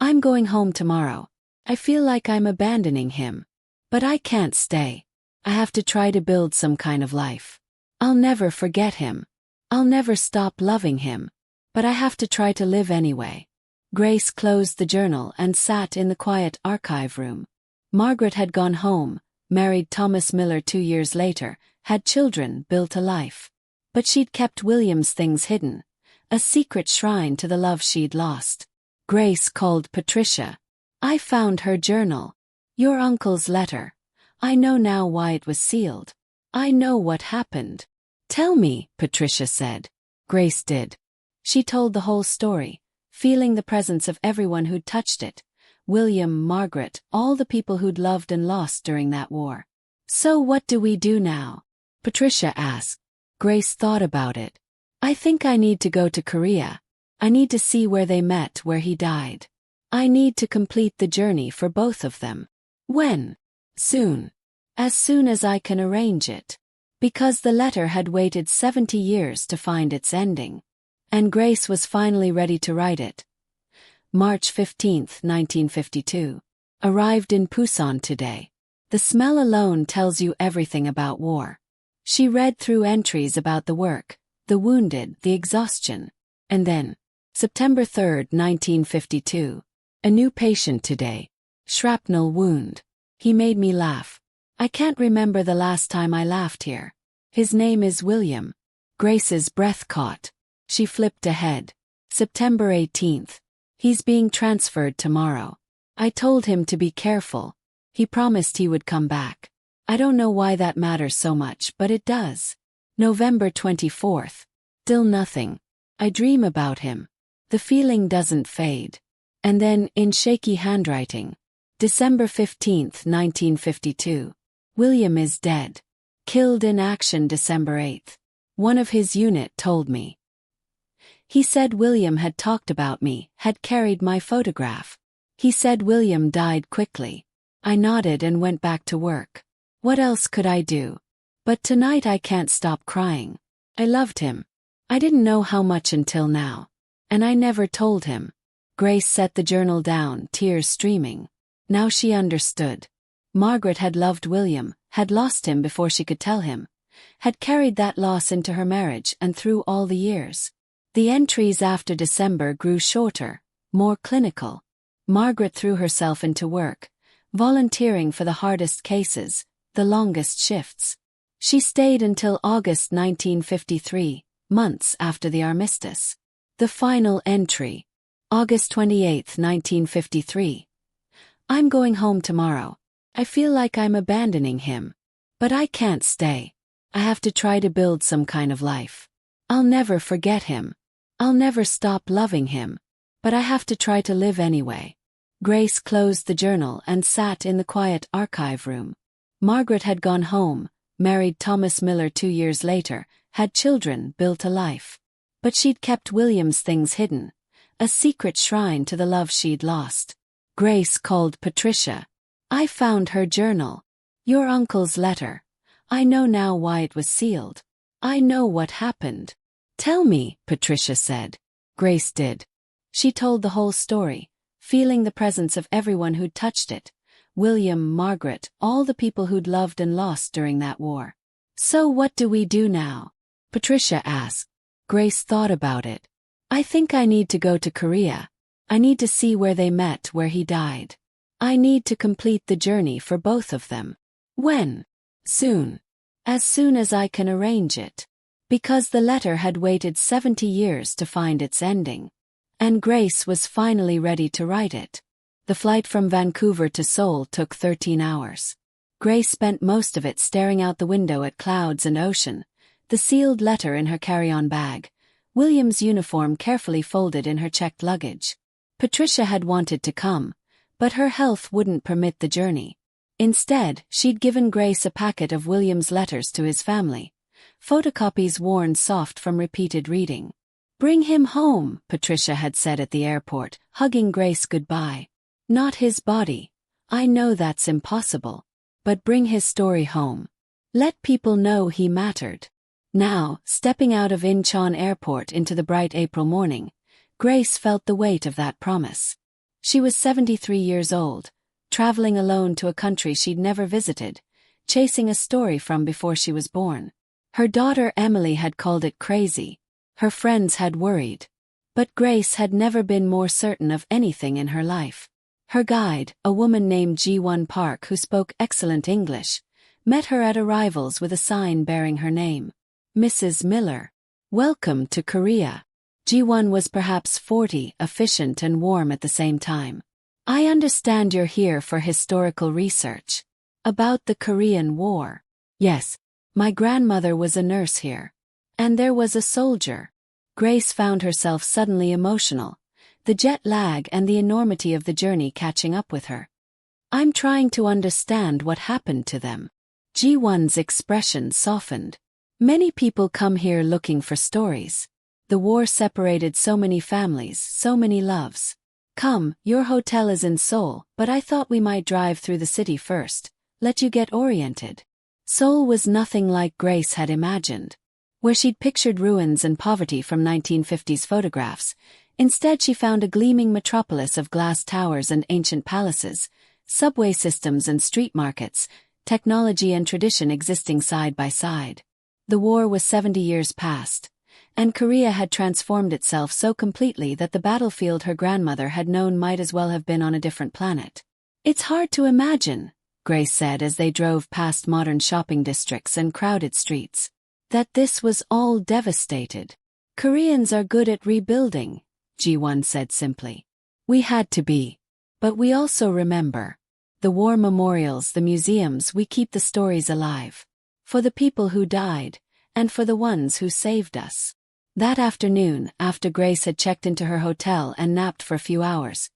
I'm going home tomorrow. I feel like I'm abandoning him. But I can't stay. I have to try to build some kind of life. I'll never forget him. I'll never stop loving him. But I have to try to live anyway. Grace closed the journal and sat in the quiet archive room. Margaret had gone home, married Thomas Miller 2 years later, had children, built a life. But she'd kept William's things hidden, a secret shrine to the love she'd lost. Grace called Patricia. I found her journal. Your uncle's letter. I know now why it was sealed. I know what happened. Tell me, Patricia said. Grace did. She told the whole story, feeling the presence of everyone who'd touched it. William, Margaret, all the people who'd loved and lost during that war. So what do we do now? Patricia asked. Grace thought about it. I think I need to go to Korea. I need to see where they met, where he died. I need to complete the journey for both of them. When? Soon. As soon as I can arrange it. Because the letter had waited 70 years to find its ending. And Grace was finally ready to write it. March 15, 1952. Arrived in Busan today. The smell alone tells you everything about war. She read through entries about the work, the wounded, the exhaustion. And then, September 3, 1952. A new patient today. Shrapnel wound. He made me laugh. I can't remember the last time I laughed here. His name is William. Grace's breath caught. She flipped ahead. September 18th. He's being transferred tomorrow. I told him to be careful. He promised he would come back. I don't know why that matters so much, but it does. November 24th. Still nothing. I dream about him. The feeling doesn't fade. And then, in shaky handwriting. December 15th, 1952. William is dead. Killed in action December 8th. One of his unit told me. He said William had talked about me, had carried my photograph. He said William died quickly. I nodded and went back to work. What else could I do? But tonight I can't stop crying. I loved him. I didn't know how much until now. And I never told him. Grace set the journal down, tears streaming. Now she understood. Margaret had loved William, had lost him before she could tell him, had carried that loss into her marriage and through all the years. The entries after December grew shorter, more clinical. Margaret threw herself into work, volunteering for the hardest cases, the longest shifts. She stayed until August 1953, months after the armistice. The final entry. August 28, 1953. I'm going home tomorrow. I feel like I'm abandoning him. But I can't stay. I have to try to build some kind of life. I'll never forget him. I'll never stop loving him. But I have to try to live anyway. Grace closed the journal and sat in the quiet archive room. Margaret had gone home, married Thomas Miller 2 years later, had children, built a life. But she'd kept William's things hidden, a secret shrine to the love she'd lost. Grace called Patricia. I found her journal. Your uncle's letter. I know now why it was sealed. I know what happened. Tell me, Patricia said. Grace did. She told the whole story, feeling the presence of everyone who'd touched it. William, Margaret, all the people who'd loved and lost during that war. So what do we do now? Patricia asked. Grace thought about it. I think I need to go to Korea. I need to see where they met, where he died. I need to complete the journey for both of them. When? Soon. As soon as I can arrange it. Because the letter had waited 70 years to find its ending. And Grace was finally ready to write it. The flight from Vancouver to Seoul took 13 hours. Grace spent most of it staring out the window at clouds and ocean, the sealed letter in her carry-on bag, William's uniform carefully folded in her checked luggage. Patricia had wanted to come, but her health wouldn't permit the journey. Instead, she'd given Grace a packet of William's letters to his family, photocopies worn soft from repeated reading. "Bring him home," Patricia had said at the airport, hugging Grace goodbye. "Not his body. I know that's impossible. But bring his story home. Let people know he mattered." Now, stepping out of Incheon Airport into the bright April morning, Grace felt the weight of that promise. She was 73 years old, traveling alone to a country she'd never visited, chasing a story from before she was born. Her daughter Emily had called it crazy. Her friends had worried. But Grace had never been more certain of anything in her life. Her guide, a woman named Ji-won Park who spoke excellent English, met her at arrivals with a sign bearing her name. Mrs. Miller. "Welcome to Korea." Ji-won was perhaps 40, efficient and warm at the same time. "I understand you're here for historical research. About the Korean War." "Yes. My grandmother was a nurse here. And there was a soldier." Grace found herself suddenly emotional, the jet lag and the enormity of the journey catching up with her. "I'm trying to understand what happened to them." Ji-won's expression softened. "Many people come here looking for stories. The war separated so many families, so many loves. Come, your hotel is in Seoul, but I thought we might drive through the city first, let you get oriented." Seoul was nothing like Grace had imagined. Where she'd pictured ruins and poverty from 1950s photographs, instead she found a gleaming metropolis of glass towers and ancient palaces, subway systems and street markets, technology and tradition existing side by side. The war was 70 years past, and Korea had transformed itself so completely that the battlefield her grandmother had known might as well have been on a different planet. "It's hard to imagine," Grace said as they drove past modern shopping districts and crowded streets, "that this was all devastated." "Koreans are good at rebuilding," Ji-won said simply. "We had to be. But we also remember. The war memorials, the museums, we keep the stories alive. For the people who died, and for the ones who saved us." That afternoon, after Grace had checked into her hotel and napped for a few hours,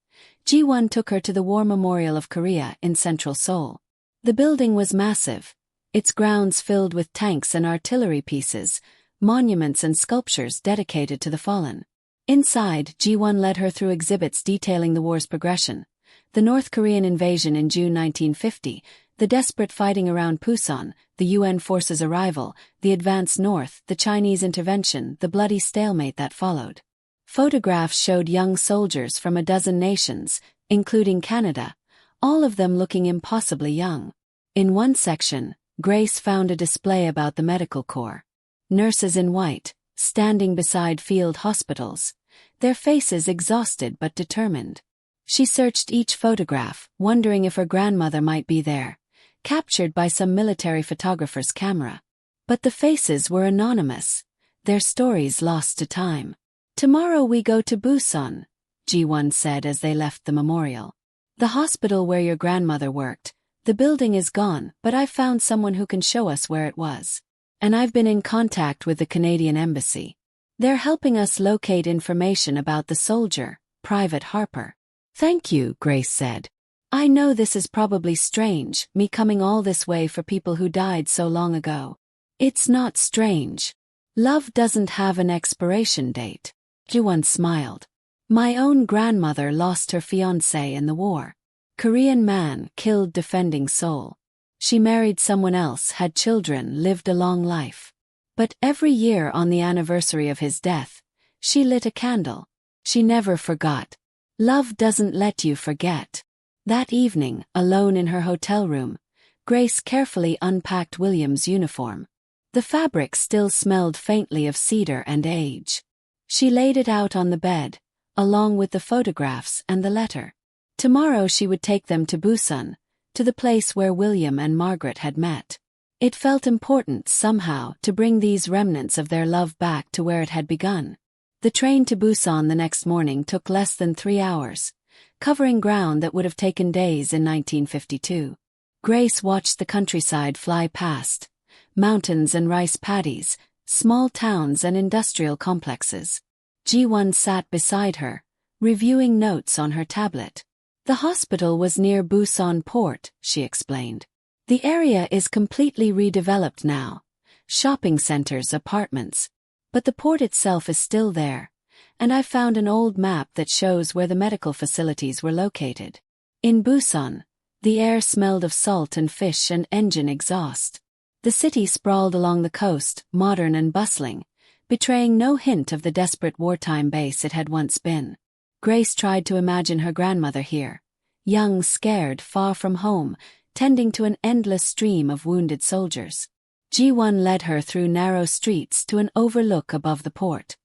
Ji-won took her to the War Memorial of Korea in central Seoul. The building was massive, its grounds filled with tanks and artillery pieces, monuments and sculptures dedicated to the fallen. Inside, Ji-won led her through exhibits detailing the war's progression: the North Korean invasion in June 1950, the desperate fighting around Pusan, the UN forces' arrival, the advance north, the Chinese intervention, the bloody stalemate that followed. Photographs showed young soldiers from a dozen nations, including Canada, all of them looking impossibly young. In one section, Grace found a display about the medical corps. Nurses in white, standing beside field hospitals, their faces exhausted but determined. She searched each photograph, wondering if her grandmother might be there, captured by some military photographer's camera. But the faces were anonymous, their stories lost to time. "Tomorrow we go to Busan," Ji-won said as they left the memorial. "The hospital where your grandmother worked, the building is gone, but I've found someone who can show us where it was. And I've been in contact with the Canadian embassy. They're helping us locate information about the soldier, Private Harper." "Thank you," Grace said. "I know this is probably strange, me coming all this way for people who died so long ago." "It's not strange. Love doesn't have an expiration date." Ji-won smiled. "My own grandmother lost her fiancé in the war. Korean man killed defending Seoul. She married someone else, had children, lived a long life. But every year on the anniversary of his death, she lit a candle. She never forgot. Love doesn't let you forget." That evening, alone in her hotel room, Grace carefully unpacked William's uniform. The fabric still smelled faintly of cedar and age. She laid it out on the bed, along with the photographs and the letter. Tomorrow she would take them to Busan, to the place where William and Margaret had met. It felt important, somehow, to bring these remnants of their love back to where it had begun. The train to Busan the next morning took less than 3 hours, covering ground that would have taken days in 1952. Grace watched the countryside fly past, mountains and rice paddies, small towns and industrial complexes. Ji-won sat beside her, reviewing notes on her tablet. The hospital was near Busan Port, she explained. The area is completely redeveloped now. Shopping centers, apartments. But the port itself is still there, and I found an old map that shows where the medical facilities were located. In Busan, the air smelled of salt and fish and engine exhaust. The city sprawled along the coast, modern and bustling, betraying no hint of the desperate wartime base it had once been. Grace tried to imagine her grandmother here, young, scared, far from home, tending to an endless stream of wounded soldiers. Ji-won led her through narrow streets to an overlook above the port.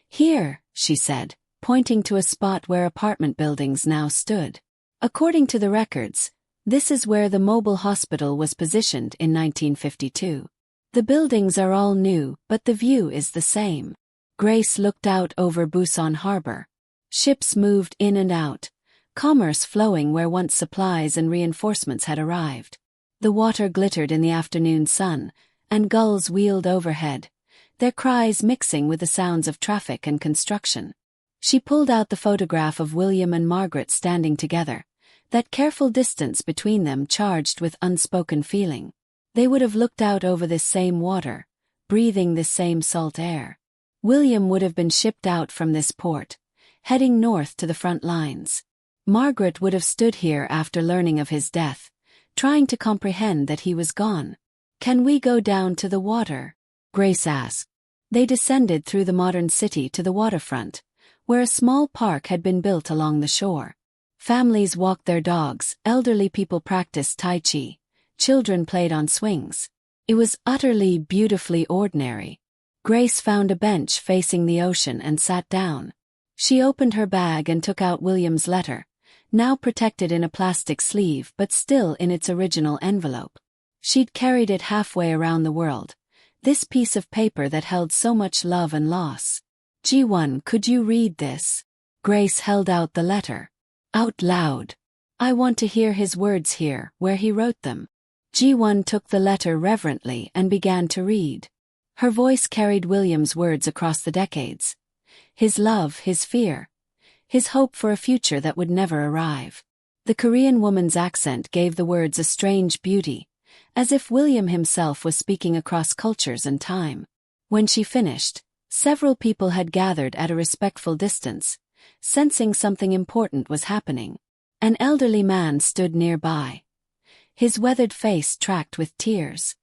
Here, she said, pointing to a spot where apartment buildings now stood. According to the records, this is where the mobile hospital was positioned in 1952. The buildings are all new, but the view is the same. Grace looked out over Busan Harbor. Ships moved in and out, commerce flowing where once supplies and reinforcements had arrived. The water glittered in the afternoon sun, and gulls wheeled overhead, their cries mixing with the sounds of traffic and construction. She pulled out the photograph of William and Margaret standing together, that careful distance between them charged with unspoken feeling. They would have looked out over this same water, breathing this same salt air. William would have been shipped out from this port, heading north to the front lines. Margaret would have stood here after learning of his death, trying to comprehend that he was gone. "Can we go down to the water?" Grace asked. They descended through the modern city to the waterfront, where a small park had been built along the shore. Families walked their dogs, elderly people practiced Tai Chi, children played on swings. It was utterly, beautifully ordinary. Grace found a bench facing the ocean and sat down. She opened her bag and took out William's letter, now protected in a plastic sleeve but still in its original envelope. She'd carried it halfway around the world, this piece of paper that held so much love and loss. "Ji-won, could you read this?" Grace held out the letter. Out loud. "I want to hear his words here, where he wrote them." Ji-won took the letter reverently and began to read. Her voice carried William's words across the decades. His love, his fear, his hope for a future that would never arrive. The Korean woman's accent gave the words a strange beauty, as if William himself was speaking across cultures and time. When she finished, several people had gathered at a respectful distance, sensing something important was happening. An elderly man stood nearby, his weathered face tracked with tears.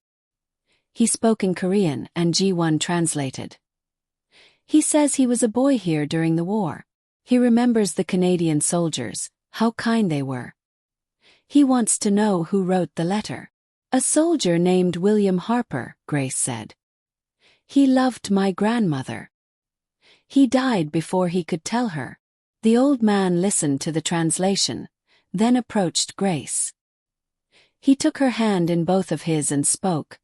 He spoke in Korean and Ji-won translated. "He says he was a boy here during the war. He remembers the Canadian soldiers, how kind they were. He wants to know who wrote the letter." "A soldier named William Harper," Grace said. "He loved my grandmother. He died before he could tell her." The old man listened to the translation, then approached Grace. He took her hand in both of his and spoke,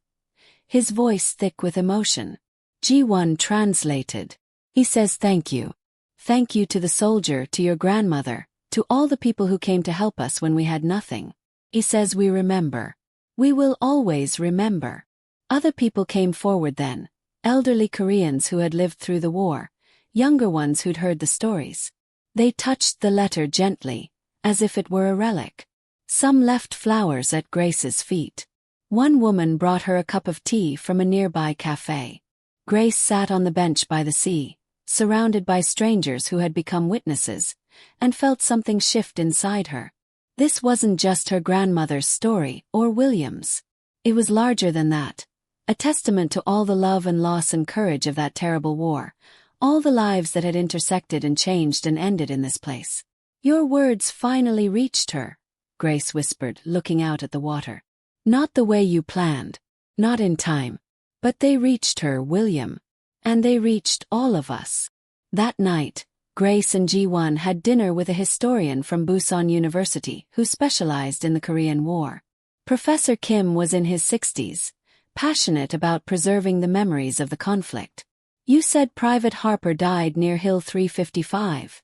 his voice thick with emotion. Ji-won translated. "He says thank you. Thank you to the soldier, to your grandmother, to all the people who came to help us when we had nothing. He says we remember. We will always remember." Other people came forward then, elderly Koreans who had lived through the war, younger ones who'd heard the stories. They touched the letter gently, as if it were a relic. Some left flowers at Grace's feet. One woman brought her a cup of tea from a nearby cafe. Grace sat on the bench by the sea, surrounded by strangers who had become witnesses, and felt something shift inside her. This wasn't just her grandmother's story, or William's. It was larger than that, a testament to all the love and loss and courage of that terrible war, all the lives that had intersected and changed and ended in this place. "Your words finally reached her," Grace whispered, looking out at the water. "Not the way you planned, not in time. But they reached her, William. And they reached all of us." That night, Grace and Ji-won had dinner with a historian from Busan University who specialized in the Korean War. Professor Kim was in his 60s, passionate about preserving the memories of the conflict. "You said Private Harper died near Hill 355,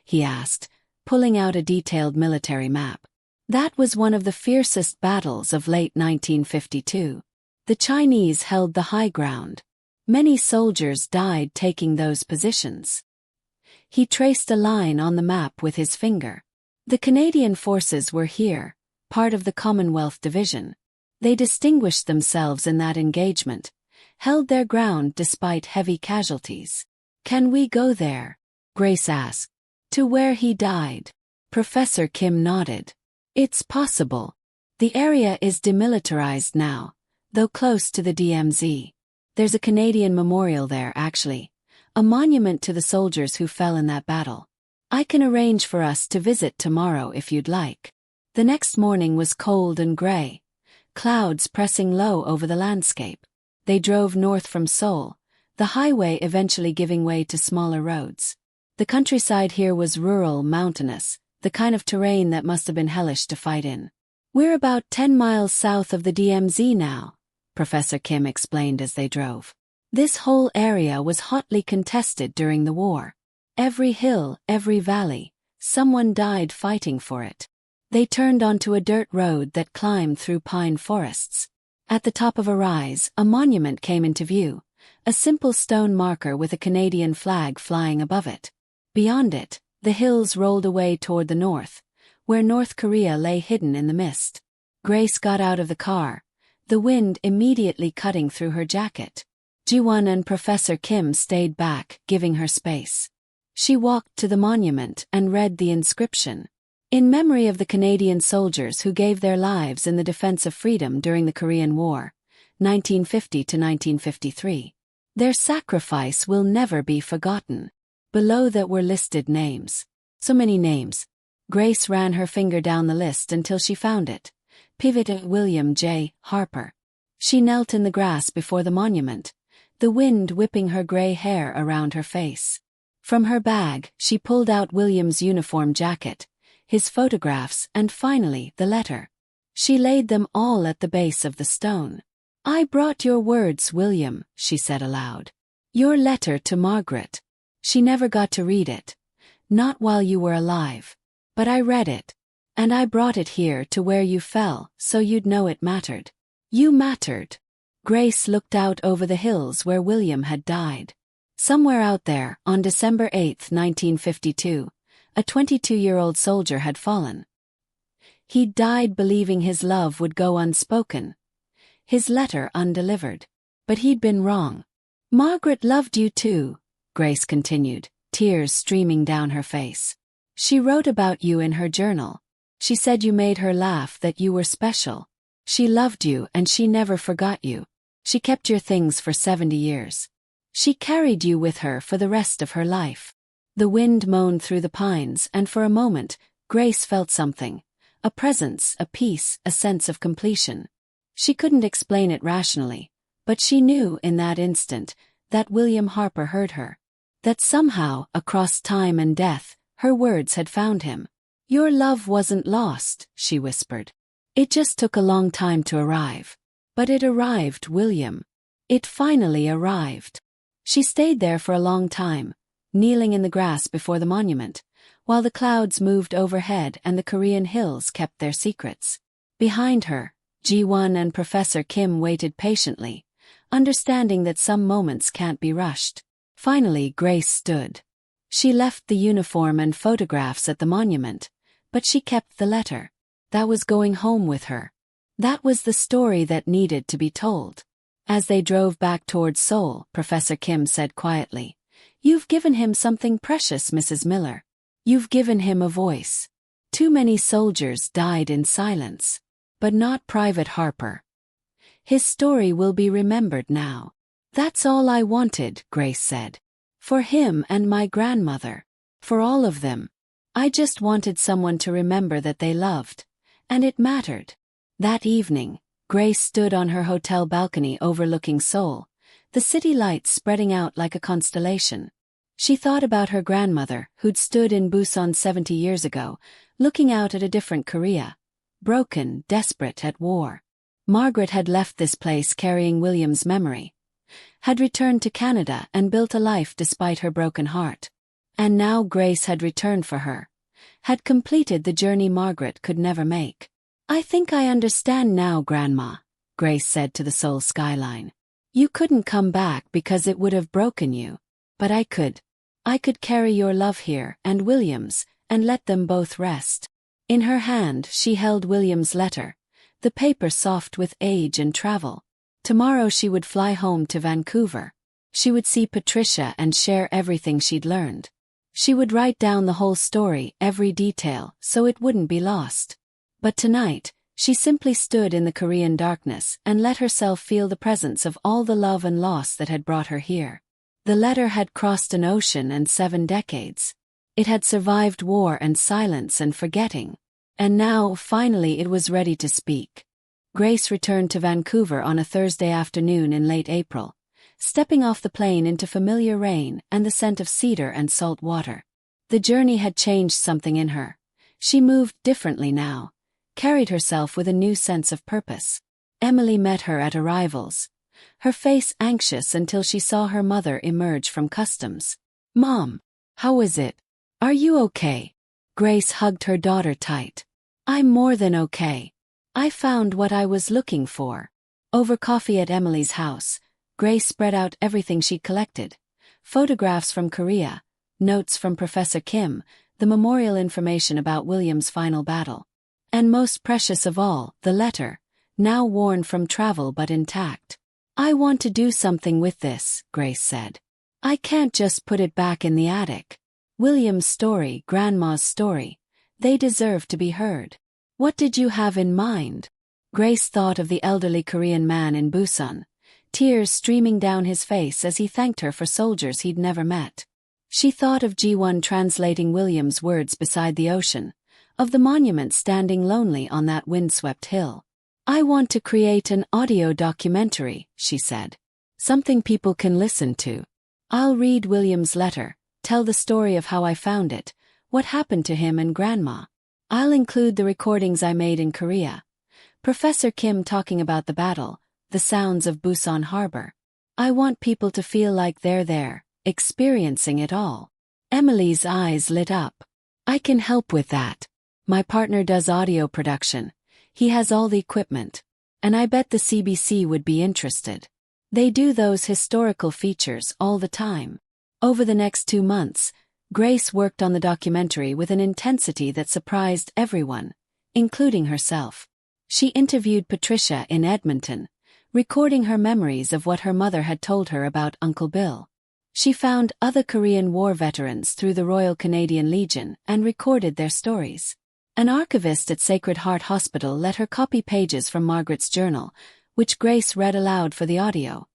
he asked, pulling out a detailed military map. "That was one of the fiercest battles of late 1952. The Chinese held the high ground. Many soldiers died taking those positions." He traced a line on the map with his finger. "The Canadian forces were here, part of the Commonwealth Division. They distinguished themselves in that engagement, held their ground despite heavy casualties." "Can we go there?" Grace asked. "To where he died?" Professor Kim nodded. "It's possible. The area is demilitarized now, though close to the DMZ. There's a Canadian memorial there, actually, a monument to the soldiers who fell in that battle. I can arrange for us to visit tomorrow if you'd like." The next morning was cold and gray, clouds pressing low over the landscape. They drove north from Seoul, the highway eventually giving way to smaller roads. The countryside here was rural, mountainous, the kind of terrain that must have been hellish to fight in. "We're about 10 miles south of the DMZ now," Professor Kim explained as they drove. "This whole area was hotly contested during the war. Every hill, every valley, someone died fighting for it." They turned onto a dirt road that climbed through pine forests. At the top of a rise, a monument came into view, a simple stone marker with a Canadian flag flying above it. Beyond it, the hills rolled away toward the north, where North Korea lay hidden in the mist. Grace got out of the car, the wind immediately cutting through her jacket. Ji-won and Professor Kim stayed back, giving her space. She walked to the monument and read the inscription. "In memory of the Canadian soldiers who gave their lives in the defense of freedom during the Korean War, 1950 to 1953. Their sacrifice will never be forgotten." Below that were listed names. So many names. Grace ran her finger down the list until she found it. Pivot William J. Harper. She knelt in the grass before the monument, the wind whipping her gray hair around her face. From her bag, she pulled out William's uniform jacket, his photographs, and finally, the letter. She laid them all at the base of the stone. "I brought your words, William," she said aloud. "Your letter to Margaret. She never got to read it. Not while you were alive. But I read it. And I brought it here to where you fell, so you'd know it mattered. You mattered." Grace looked out over the hills where William had died. Somewhere out there, on December 8, 1952, a 22-year-old soldier had fallen. He'd died believing his love would go unspoken, his letter undelivered. But he'd been wrong. "Margaret loved you too," Grace continued, tears streaming down her face. "She wrote about you in her journal. She said you made her laugh, that you were special. She loved you and she never forgot you. She kept your things for 70 years. She carried you with her for the rest of her life." The wind moaned through the pines, and for a moment, Grace felt something. A presence, a peace, a sense of completion. She couldn't explain it rationally, but she knew in that instant that William Harper heard her. That somehow, across time and death, her words had found him. "Your love wasn't lost," she whispered. "It just took a long time to arrive. But it arrived, William. It finally arrived." She stayed there for a long time, kneeling in the grass before the monument, while the clouds moved overhead and the Korean hills kept their secrets. Behind her, Ji-won and Professor Kim waited patiently, understanding that some moments can't be rushed. Finally, Grace stood. She left the uniform and photographs at the monument, but she kept the letter. That was going home with her. That was the story that needed to be told. As they drove back towards Seoul, Professor Kim said quietly, "You've given him something precious, Mrs. Miller. You've given him a voice. Too many soldiers died in silence. But not Private Harper. His story will be remembered now." "That's all I wanted," Grace said. "For him and my grandmother. For all of them. I just wanted someone to remember that they loved. And it mattered." That evening, Grace stood on her hotel balcony overlooking Seoul, the city lights spreading out like a constellation. She thought about her grandmother, who'd stood in Busan 70 years ago, looking out at a different Korea. Broken, desperate, at war. Margaret had left this place carrying William's memory, had returned to Canada and built a life despite her broken heart. And now Grace had returned for her, had completed the journey Margaret could never make. "I think I understand now, Grandma," Grace said to the Seoul skyline. "You couldn't come back because it would have broken you. But I could. I could carry your love here and William's, and let them both rest." In her hand she held William's letter, the paper soft with age and travel. Tomorrow she would fly home to Vancouver. She would see Patricia and share everything she'd learned. She would write down the whole story, every detail, so it wouldn't be lost. But tonight, she simply stood in the Korean darkness and let herself feel the presence of all the love and loss that had brought her here. The letter had crossed an ocean and 7 decades. It had survived war and silence and forgetting. And now, finally, it was ready to speak. Grace returned to Vancouver on a Thursday afternoon in late April, stepping off the plane into familiar rain and the scent of cedar and salt water. The journey had changed something in her. She moved differently now, carried herself with a new sense of purpose. Emily met her at arrivals, her face anxious until she saw her mother emerge from customs. "Mom, how is it? Are you okay?" Grace hugged her daughter tight. "I'm more than okay. I found what I was looking for." Over coffee at Emily's house, Grace spread out everything she'd collected. Photographs from Korea, notes from Professor Kim, the memorial information about William's final battle. And most precious of all, the letter, now worn from travel but intact. "I want to do something with this," Grace said. "I can't just put it back in the attic. William's story, Grandma's story, they deserve to be heard." "What did you have in mind?" Grace thought of the elderly Korean man in Busan, tears streaming down his face as he thanked her for soldiers he'd never met. She thought of Ji-won translating William's words beside the ocean, of the monument standing lonely on that windswept hill. "I want to create an audio documentary," she said. "Something people can listen to. I'll read William's letter, tell the story of how I found it, what happened to him and Grandma. I'll include the recordings I made in Korea. Professor Kim talking about the battle, the sounds of Busan Harbor. I want people to feel like they're there, experiencing it all." Emily's eyes lit up. "I can help with that. My partner does audio production. He has all the equipment. And I bet the CBC would be interested. They do those historical features all the time." Over the next 2 months, Grace worked on the documentary with an intensity that surprised everyone, including herself. She interviewed Patricia in Edmonton, recording her memories of what her mother had told her about Uncle Bill. She found other Korean War veterans through the Royal Canadian Legion and recorded their stories. An archivist at Sacred Heart Hospital let her copy pages from Margaret's journal, which Grace read aloud for the audio,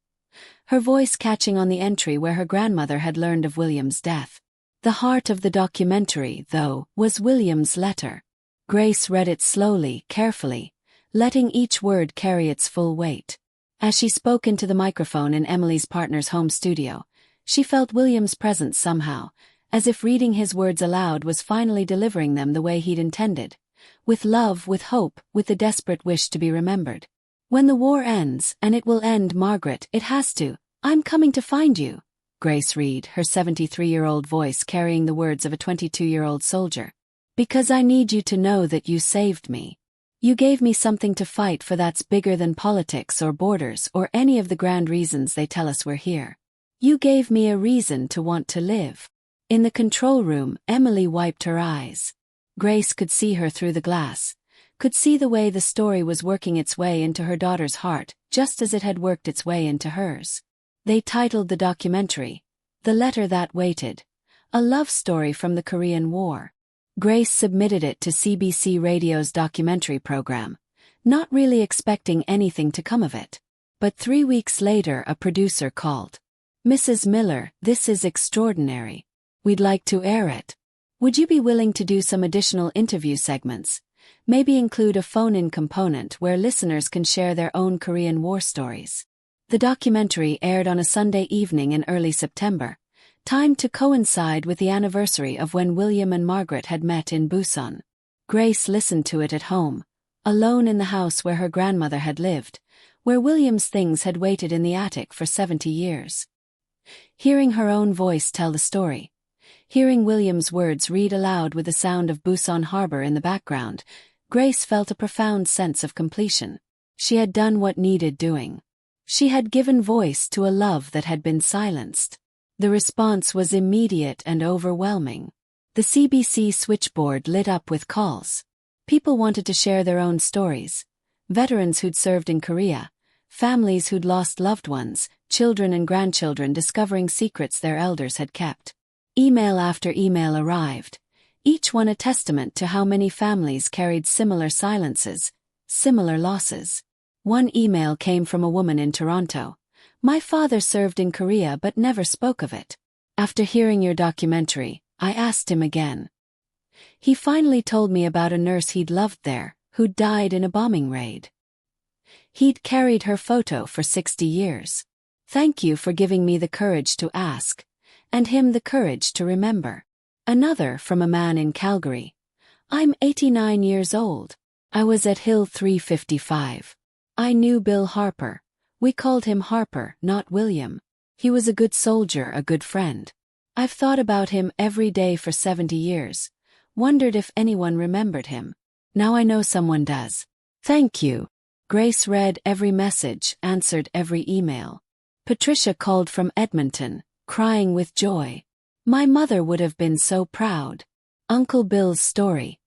her voice catching on the entry where her grandmother had learned of William's death. The heart of the documentary, though, was William's letter. Grace read it slowly, carefully, letting each word carry its full weight. As she spoke into the microphone in Emily's partner's home studio, she felt William's presence somehow, as if reading his words aloud was finally delivering them the way he'd intended. With love, with hope, with the desperate wish to be remembered. "When the war ends, and it will end, Margaret, it has to, I'm coming to find you." Grace read, her 73-year-old voice carrying the words of a 22-year-old soldier. "Because I need you to know that you saved me. You gave me something to fight for that's bigger than politics or borders or any of the grand reasons they tell us we're here. You gave me a reason to want to live." In the control room, Emily wiped her eyes. Grace could see her through the glass, could see the way the story was working its way into her daughter's heart, just as it had worked its way into hers. They titled the documentary, "The Letter That Waited," a love story from the Korean War. Grace submitted it to CBC Radio's documentary program, not really expecting anything to come of it. But 3 weeks later a producer called. "Mrs. Miller, this is extraordinary. We'd like to air it. Would you be willing to do some additional interview segments? Maybe include a phone-in component where listeners can share their own Korean War stories." The documentary aired on a Sunday evening in early September, timed to coincide with the anniversary of when William and Margaret had met in Busan. Grace listened to it at home, alone in the house where her grandmother had lived, where William's things had waited in the attic for 70 years. Hearing her own voice tell the story, hearing William's words read aloud with the sound of Busan Harbor in the background, Grace felt a profound sense of completion. She had done what needed doing. She had given voice to a love that had been silenced. The response was immediate and overwhelming. The CBC switchboard lit up with calls. People wanted to share their own stories. Veterans who'd served in Korea, families who'd lost loved ones, children and grandchildren discovering secrets their elders had kept. Email after email arrived, each one a testament to how many families carried similar silences, similar losses. One email came from a woman in Toronto. "My father served in Korea but never spoke of it. After hearing your documentary, I asked him again. He finally told me about a nurse he'd loved there, who died in a bombing raid. He'd carried her photo for 60 years. Thank you for giving me the courage to ask, and him the courage to remember." Another from a man in Calgary. "I'm 89 years old. I was at Hill 355. I knew Bill Harper. We called him Harper, not William. He was a good soldier, a good friend. I've thought about him every day for 70 years. Wondered if anyone remembered him. Now I know someone does. Thank you." Grace read every message, answered every email. Patricia called from Edmonton, crying with joy. "My mother would have been so proud. Uncle Bill's story.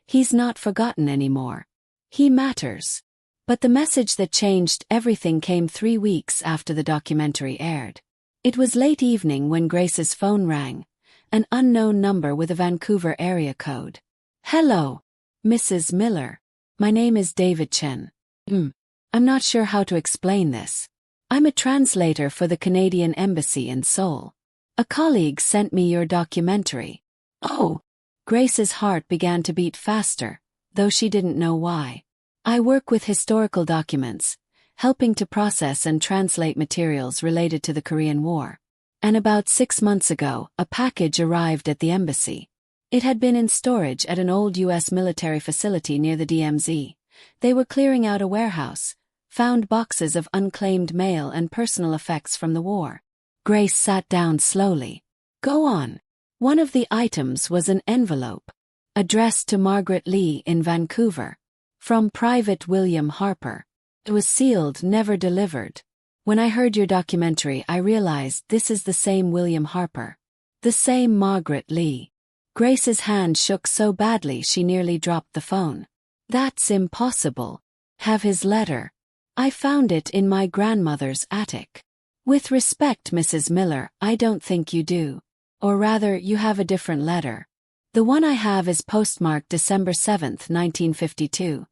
He's not forgotten anymore. He matters." But the message that changed everything came 3 weeks after the documentary aired. It was late evening when Grace's phone rang, an unknown number with a Vancouver area code. "Hello, Mrs. Miller. My name is David Chen. I'm not sure how to explain this. I'm a translator for the Canadian Embassy in Seoul. A colleague sent me your documentary." "Oh." Grace's heart began to beat faster, though she didn't know why. "I work with historical documents, helping to process and translate materials related to the Korean War. And about 6 months ago, a package arrived at the embassy. It had been in storage at an old U.S. military facility near the DMZ. They were clearing out a warehouse, found boxes of unclaimed mail and personal effects from the war." Grace sat down slowly. "Go on." "One of the items was an envelope, addressed to Margaret Lee in Vancouver. From Private William Harper. It was sealed, never delivered. When I heard your documentary, I realized this is the same William Harper. The same Margaret Lee." Grace's hand shook so badly she nearly dropped the phone. "That's impossible. Have his letter. I found it in my grandmother's attic." "With respect, Mrs. Miller, I don't think you do. Or rather, you have a different letter. The one I have is postmarked December 7, 1952.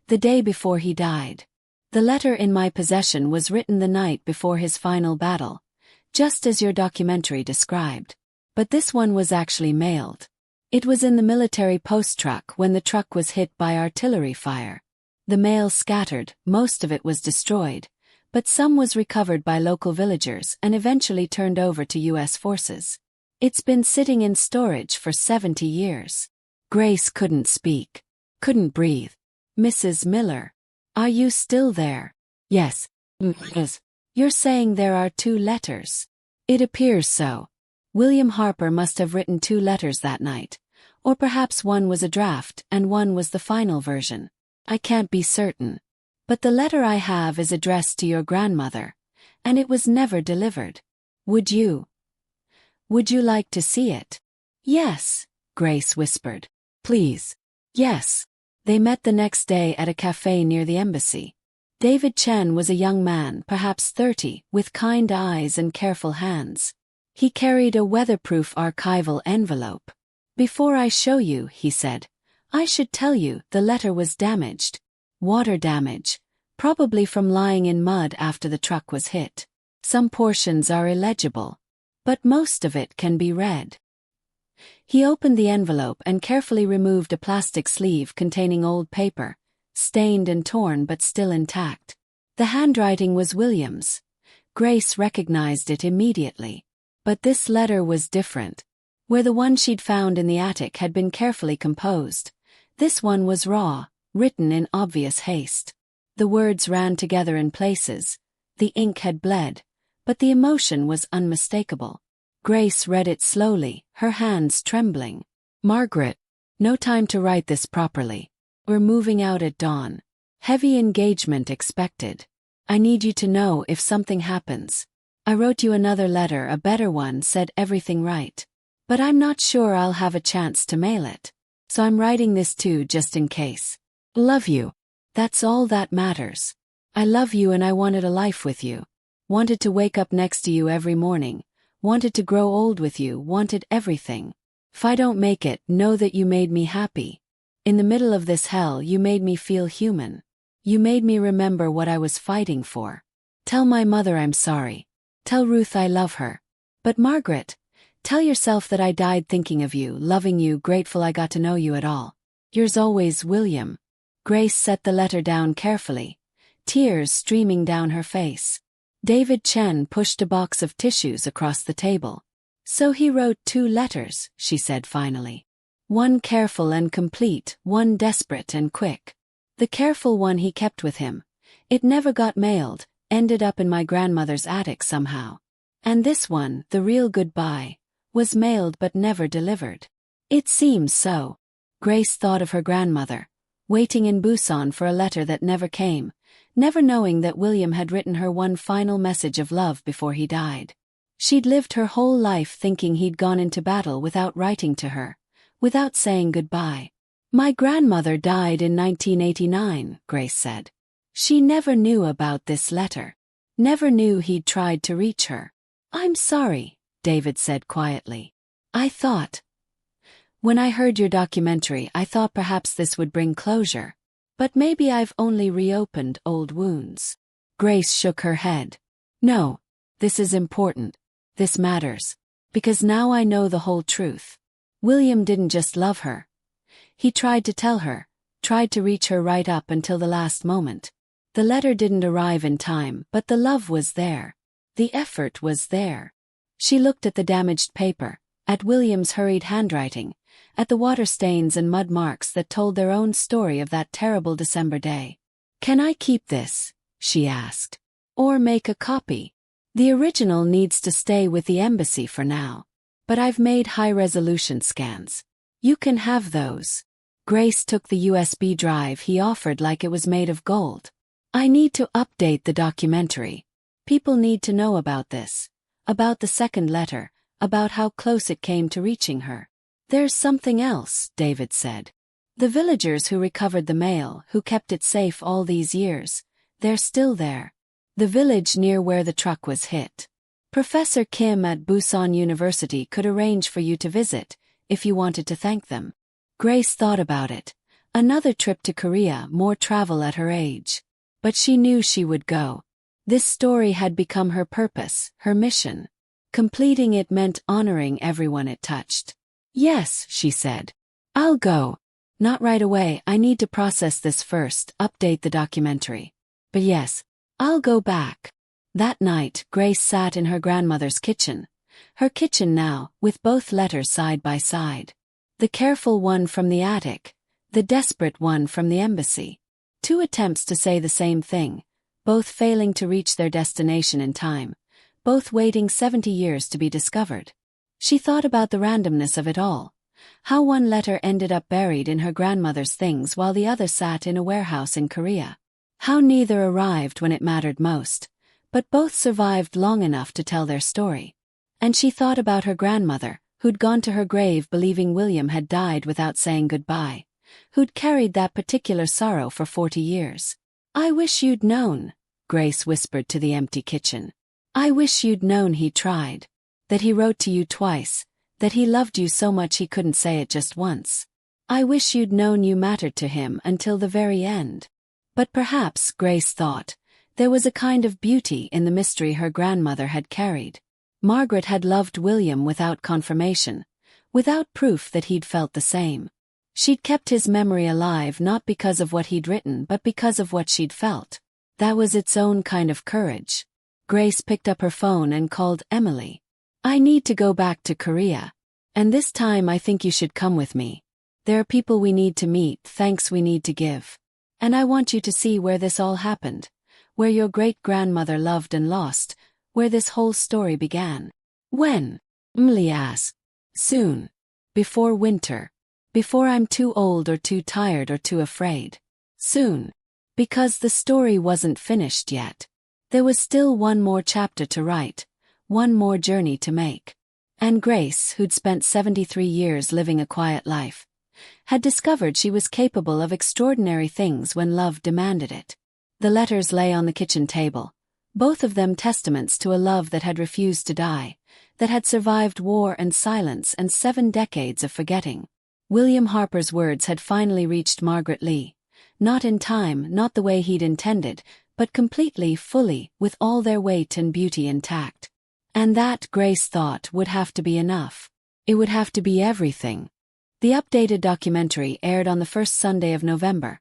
The day before he died. The letter in my possession was written the night before his final battle, just as your documentary described. But this one was actually mailed. It was in the military post truck when the truck was hit by artillery fire. The mail scattered, most of it was destroyed, but some was recovered by local villagers and eventually turned over to U.S. forces. It's been sitting in storage for 70 years. Grace couldn't speak, couldn't breathe. "Mrs. Miller, are you still there?" "Yes." "You're saying there are 2 letters?" "It appears so. William Harper must have written 2 letters that night, or perhaps one was a draft and one was the final version. I can't be certain. But the letter I have is addressed to your grandmother, and it was never delivered. Would you like to see it?" "Yes," Grace whispered. "Please." "Yes." They met the next day at a cafe near the embassy. David Chen was a young man, perhaps 30, with kind eyes and careful hands. He carried a weatherproof archival envelope. "Before I show you," he said, "I should tell you the letter was damaged. Water damage, probably from lying in mud after the truck was hit. Some portions are illegible, but most of it can be read." He opened the envelope and carefully removed a plastic sleeve containing old paper, stained and torn but still intact. The handwriting was William's. Grace recognized it immediately. But this letter was different. Where the one she'd found in the attic had been carefully composed, this one was raw, written in obvious haste. The words ran together in places, the ink had bled, but the emotion was unmistakable. Grace read it slowly, her hands trembling. Margaret, no time to write this properly. We're moving out at dawn. Heavy engagement expected. I need you to know if something happens. I wrote you another letter, a better one, said everything right. But I'm not sure I'll have a chance to mail it. So I'm writing this too just in case. Love you. That's all that matters. I love you and I wanted a life with you. Wanted to wake up next to you every morning. Wanted to grow old with you, wanted everything. If I don't make it, know that you made me happy. In the middle of this hell, you made me feel human. You made me remember what I was fighting for. Tell my mother I'm sorry. Tell Ruth I love her. But Margaret, tell yourself that I died thinking of you, loving you, grateful I got to know you at all. Yours always, William. Grace set the letter down carefully, tears streaming down her face. David Chen pushed a box of tissues across the table. So he wrote 2 letters, she said finally. One careful and complete, one desperate and quick. The careful one he kept with him. It never got mailed, ended up in my grandmother's attic somehow. And this one, the real goodbye, was mailed but never delivered. It seems so. Grace thought of her grandmother, waiting in Busan for a letter that never came, never knowing that William had written her one final message of love before he died. She'd lived her whole life thinking he'd gone into battle without writing to her, without saying goodbye. My grandmother died in 1989, Grace said. She never knew about this letter. Never knew he'd tried to reach her. I'm sorry, David said quietly. I thought. When I heard your documentary, I thought perhaps this would bring closure. But maybe I've only reopened old wounds. Grace shook her head. No, this is important. This matters. Because now I know the whole truth. William didn't just love her. He tried to tell her, tried to reach her right up until the last moment. The letter didn't arrive in time, but the love was there. The effort was there. She looked at the damaged paper, at William's hurried handwriting, at the water stains and mud marks that told their own story of that terrible December day. Can I keep this? She asked. Or make a copy? The original needs to stay with the embassy for now. But I've made high-resolution scans. You can have those. Grace took the USB drive he offered like it was made of gold. I need to update the documentary. People need to know about this. About the second letter, about how close it came to reaching her. There's something else, David said. The villagers who recovered the mail, who kept it safe all these years, they're still there. The village near where the truck was hit. Professor Kim at Busan University could arrange for you to visit, if you wanted to thank them. Grace thought about it. Another trip to Korea, more travel at her age. But she knew she would go. This story had become her purpose, her mission. Completing it meant honoring everyone it touched. Yes, she said. I'll go. Not right away, I need to process this first, update the documentary. But yes, I'll go back. That night, Grace sat in her grandmother's kitchen. Her kitchen now, with both letters side by side. The careful one from the attic, the desperate one from the embassy. 2 attempts to say the same thing, both failing to reach their destination in time, both waiting 70 years to be discovered. She thought about the randomness of it all. How one letter ended up buried in her grandmother's things while the other sat in a warehouse in Korea. How neither arrived when it mattered most, but both survived long enough to tell their story. And she thought about her grandmother, who'd gone to her grave believing William had died without saying goodbye, who'd carried that particular sorrow for 40 years. I wish you'd known, Grace whispered to the empty kitchen. I wish you'd known he tried. That he wrote to you twice, that he loved you so much he couldn't say it just once. I wish you'd known you mattered to him until the very end. But perhaps, Grace thought, there was a kind of beauty in the mystery her grandmother had carried. Margaret had loved William without confirmation, without proof that he'd felt the same. She'd kept his memory alive not because of what he'd written but because of what she'd felt. That was its own kind of courage. Grace picked up her phone and called Emily. I need to go back to Korea. And this time I think you should come with me. There are people we need to meet, thanks we need to give. And I want you to see where this all happened, where your great-grandmother loved and lost, where this whole story began. When? Emily asked. Soon. Before winter. Before I'm too old or too tired or too afraid. Soon. Because the story wasn't finished yet. There was still one more chapter to write, one more journey to make. And Grace, who'd spent 73 years living a quiet life, had discovered she was capable of extraordinary things when love demanded it. The letters lay on the kitchen table, both of them testaments to a love that had refused to die, that had survived war and silence and 7 decades of forgetting. William Harper's words had finally reached Margaret Lee, not in time, not the way he'd intended, but completely, fully, with all their weight and beauty intact. And that, Grace thought, would have to be enough. It would have to be everything. The updated documentary aired on the first Sunday of November,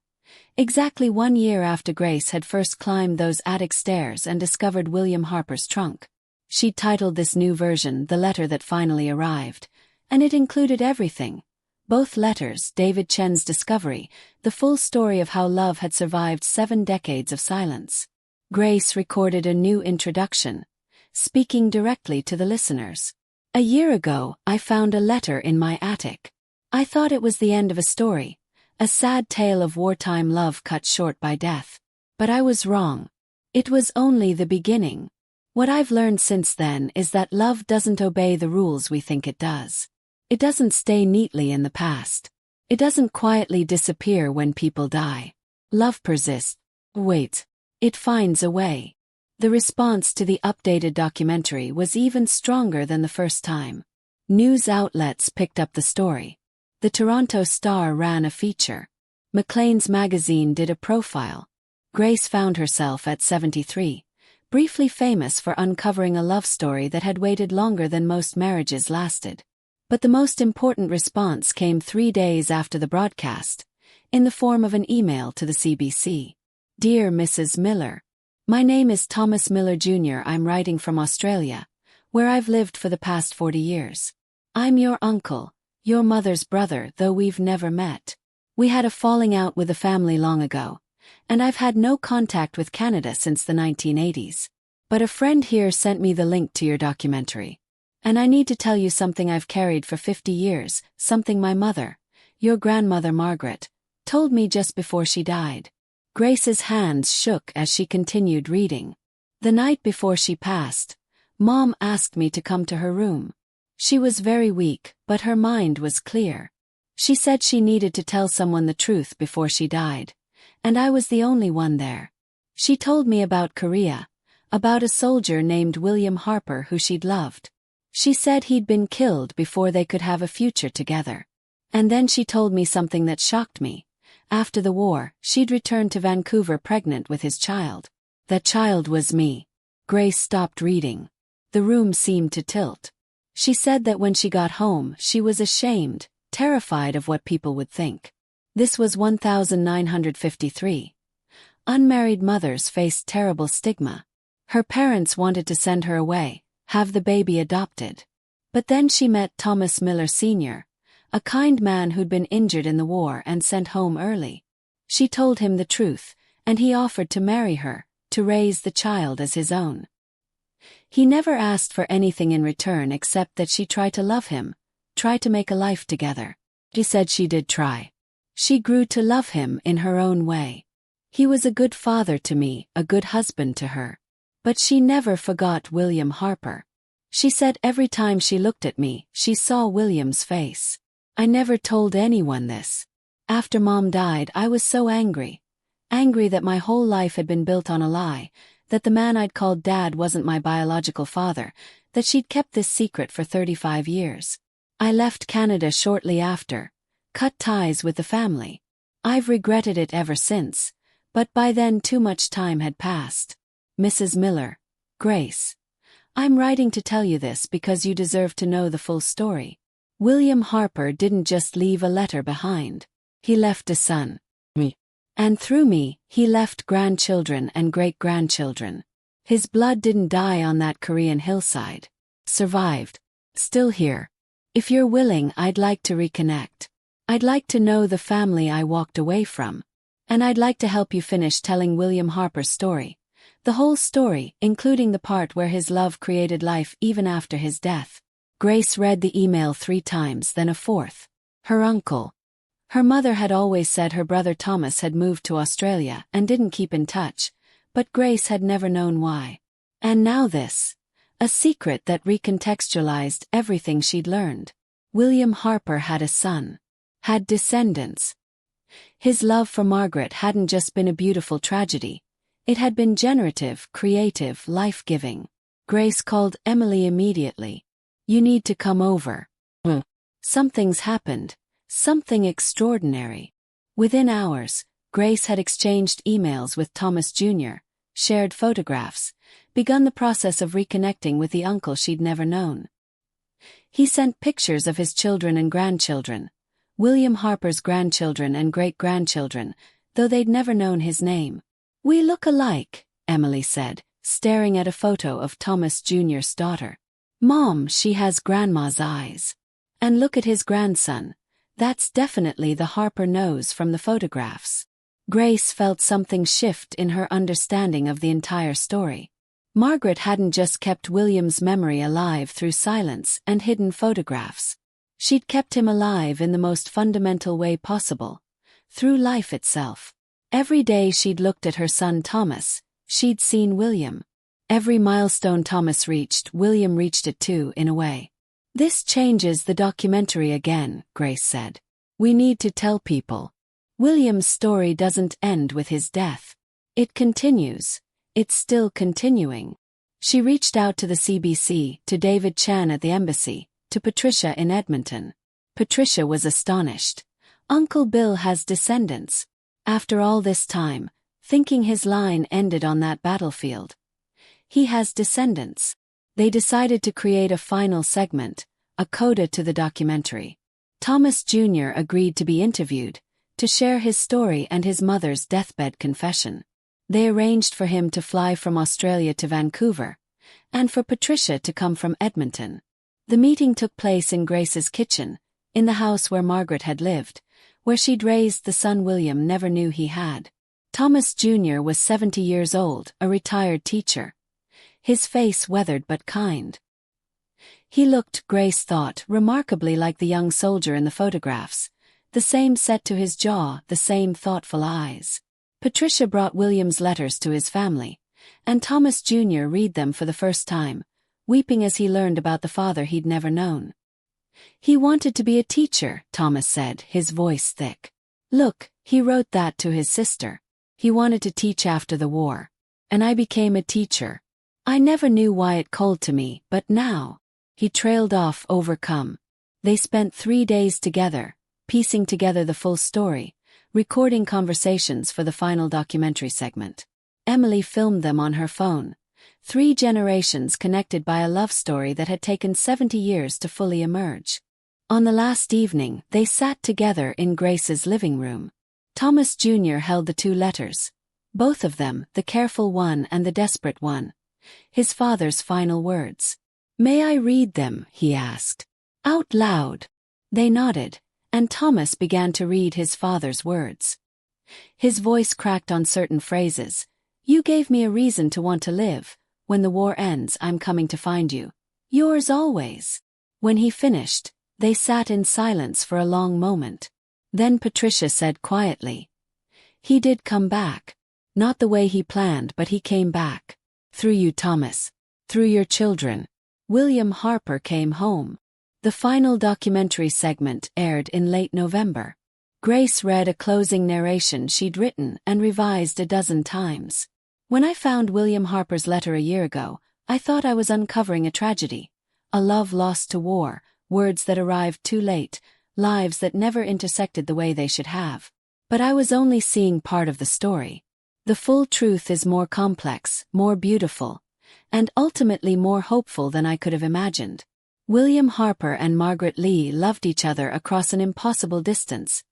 exactly 1 year after Grace had first climbed those attic stairs and discovered William Harper's trunk. She'd titled this new version The Letter That Finally Arrived, and it included everything. Both letters, David Chen's discovery, the full story of how love had survived 7 decades of silence. Grace recorded a new introduction, speaking directly to the listeners. A year ago, I found a letter in my attic. I thought it was the end of a story, a sad tale of wartime love cut short by death. But I was wrong. It was only the beginning. What I've learned since then is that love doesn't obey the rules we think it does. It doesn't stay neatly in the past. It doesn't quietly disappear when people die. Love persists. Wait. It finds a way. The response to the updated documentary was even stronger than the first time. News outlets picked up the story. The Toronto Star ran a feature. Maclean's magazine did a profile. Grace found herself at 73, briefly famous for uncovering a love story that had waited longer than most marriages lasted. But the most important response came 3 days after the broadcast, in the form of an email to the CBC. Dear Mrs. Miller, my name is Thomas Miller Jr. I'm writing from Australia, where I've lived for the past 40 years. I'm your uncle, your mother's brother, though we've never met. We had a falling out with the family long ago, and I've had no contact with Canada since the 1980s. But a friend here sent me the link to your documentary. And I need to tell you something I've carried for 50 years, something my mother, your grandmother Margaret, told me just before she died. Grace's hands shook as she continued reading. The night before she passed, Mom asked me to come to her room. She was very weak, but her mind was clear. She said she needed to tell someone the truth before she died, and I was the only one there. She told me about Korea, about a soldier named William Harper who she'd loved. She said he'd been killed before they could have a future together. And then she told me something that shocked me. After the war, she'd returned to Vancouver pregnant with his child. That child was me. Grace stopped reading. The room seemed to tilt. She said that when she got home, she was ashamed, terrified of what people would think. This was 1953. Unmarried mothers faced terrible stigma. Her parents wanted to send her away, have the baby adopted. But then she met Thomas Miller Sr., a kind man who'd been injured in the war and sent home early. She told him the truth, and he offered to marry her, to raise the child as his own. He never asked for anything in return except that she try to love him, try to make a life together. She said she did try. She grew to love him in her own way. He was a good father to me, a good husband to her. But she never forgot William Harper. She said every time she looked at me, she saw William's face. I never told anyone this. After Mom died, I was so angry. Angry that my whole life had been built on a lie, that the man I'd called Dad wasn't my biological father, that she'd kept this secret for 35 years. I left Canada shortly after, cut ties with the family. I've regretted it ever since, but by then too much time had passed. Mrs. Miller, Grace, I'm writing to tell you this because you deserve to know the full story. William Harper didn't just leave a letter behind. He left a son. Me. And through me, he left grandchildren and great-grandchildren. His blood didn't die on that Korean hillside. Survived. Still here. If you're willing, I'd like to reconnect. I'd like to know the family I walked away from. And I'd like to help you finish telling William Harper's story. The whole story, including the part where his love created life even after his death." Grace read the email 3 times, then a fourth. Her uncle. Her mother had always said her brother Thomas had moved to Australia and didn't keep in touch, but Grace had never known why. And now this. A secret that recontextualized everything she'd learned. William Harper had a son. Had descendants. His love for Margaret hadn't just been a beautiful tragedy. It had been generative, creative, life-giving. Grace called Emily immediately. "You need to come over. Something's happened. Something extraordinary." Within hours, Grace had exchanged emails with Thomas Jr., shared photographs, begun the process of reconnecting with the uncle she'd never known. He sent pictures of his children and grandchildren, William Harper's grandchildren and great-grandchildren, though they'd never known his name. "We look alike," Emily said, staring at a photo of Thomas Jr.'s daughter. "Mom, she has Grandma's eyes. And look at his grandson. That's definitely the Harper nose from the photographs." Grace felt something shift in her understanding of the entire story. Margaret hadn't just kept William's memory alive through silence and hidden photographs. She'd kept him alive in the most fundamental way possible, through life itself. Every day she'd looked at her son Thomas, she'd seen William. Every milestone Thomas reached, William reached it too, in a way. "This changes the documentary again," Grace said. "We need to tell people. William's story doesn't end with his death. It continues. It's still continuing." She reached out to the CBC, to David Chan at the embassy, to Patricia in Edmonton. Patricia was astonished. "Uncle Bill has descendants. After all this time, thinking his line ended on that battlefield. He has descendants." They decided to create a final segment, a coda to the documentary. Thomas Jr. agreed to be interviewed, to share his story and his mother's deathbed confession. They arranged for him to fly from Australia to Vancouver, and for Patricia to come from Edmonton. The meeting took place in Grace's kitchen, in the house where Margaret had lived, where she'd raised the son William never knew he had. Thomas Jr. was 70 years old, a retired teacher. His face weathered but kind. He looked, Grace thought, remarkably like the young soldier in the photographs, the same set to his jaw, the same thoughtful eyes. Patricia brought William's letters to his family, and Thomas Jr. read them for the first time, weeping as he learned about the father he'd never known. "He wanted to be a teacher," Thomas said, his voice thick. "Look, he wrote that to his sister. He wanted to teach after the war. And I became a teacher. I never knew why it called to me, but now." He trailed off, overcome. They spent 3 days together, piecing together the full story, recording conversations for the final documentary segment. Emily filmed them on her phone. 3 generations connected by a love story that had taken 70 years to fully emerge. On the last evening, they sat together in Grace's living room. Thomas Jr. held the 2 letters. Both of them, the careful one and the desperate one. His father's final words. "May I read them?" he asked. Out loud. They nodded, and Thomas began to read his father's words. His voice cracked on certain phrases. "You gave me a reason to want to live. When the war ends, I'm coming to find you. Yours always." When he finished, they sat in silence for a long moment. Then Patricia said quietly, "He did come back. Not the way he planned, but he came back. Through you, Thomas. Through your children. William Harper came home." The final documentary segment aired in late November. Grace read a closing narration she'd written and revised a dozen times. "When I found William Harper's letter a year ago, I thought I was uncovering a tragedy. A love lost to war, words that arrived too late, lives that never intersected the way they should have. But I was only seeing part of the story. The full truth is more complex, more beautiful, and ultimately more hopeful than I could have imagined. William Harper and Margaret Lee loved each other across an impossible distance,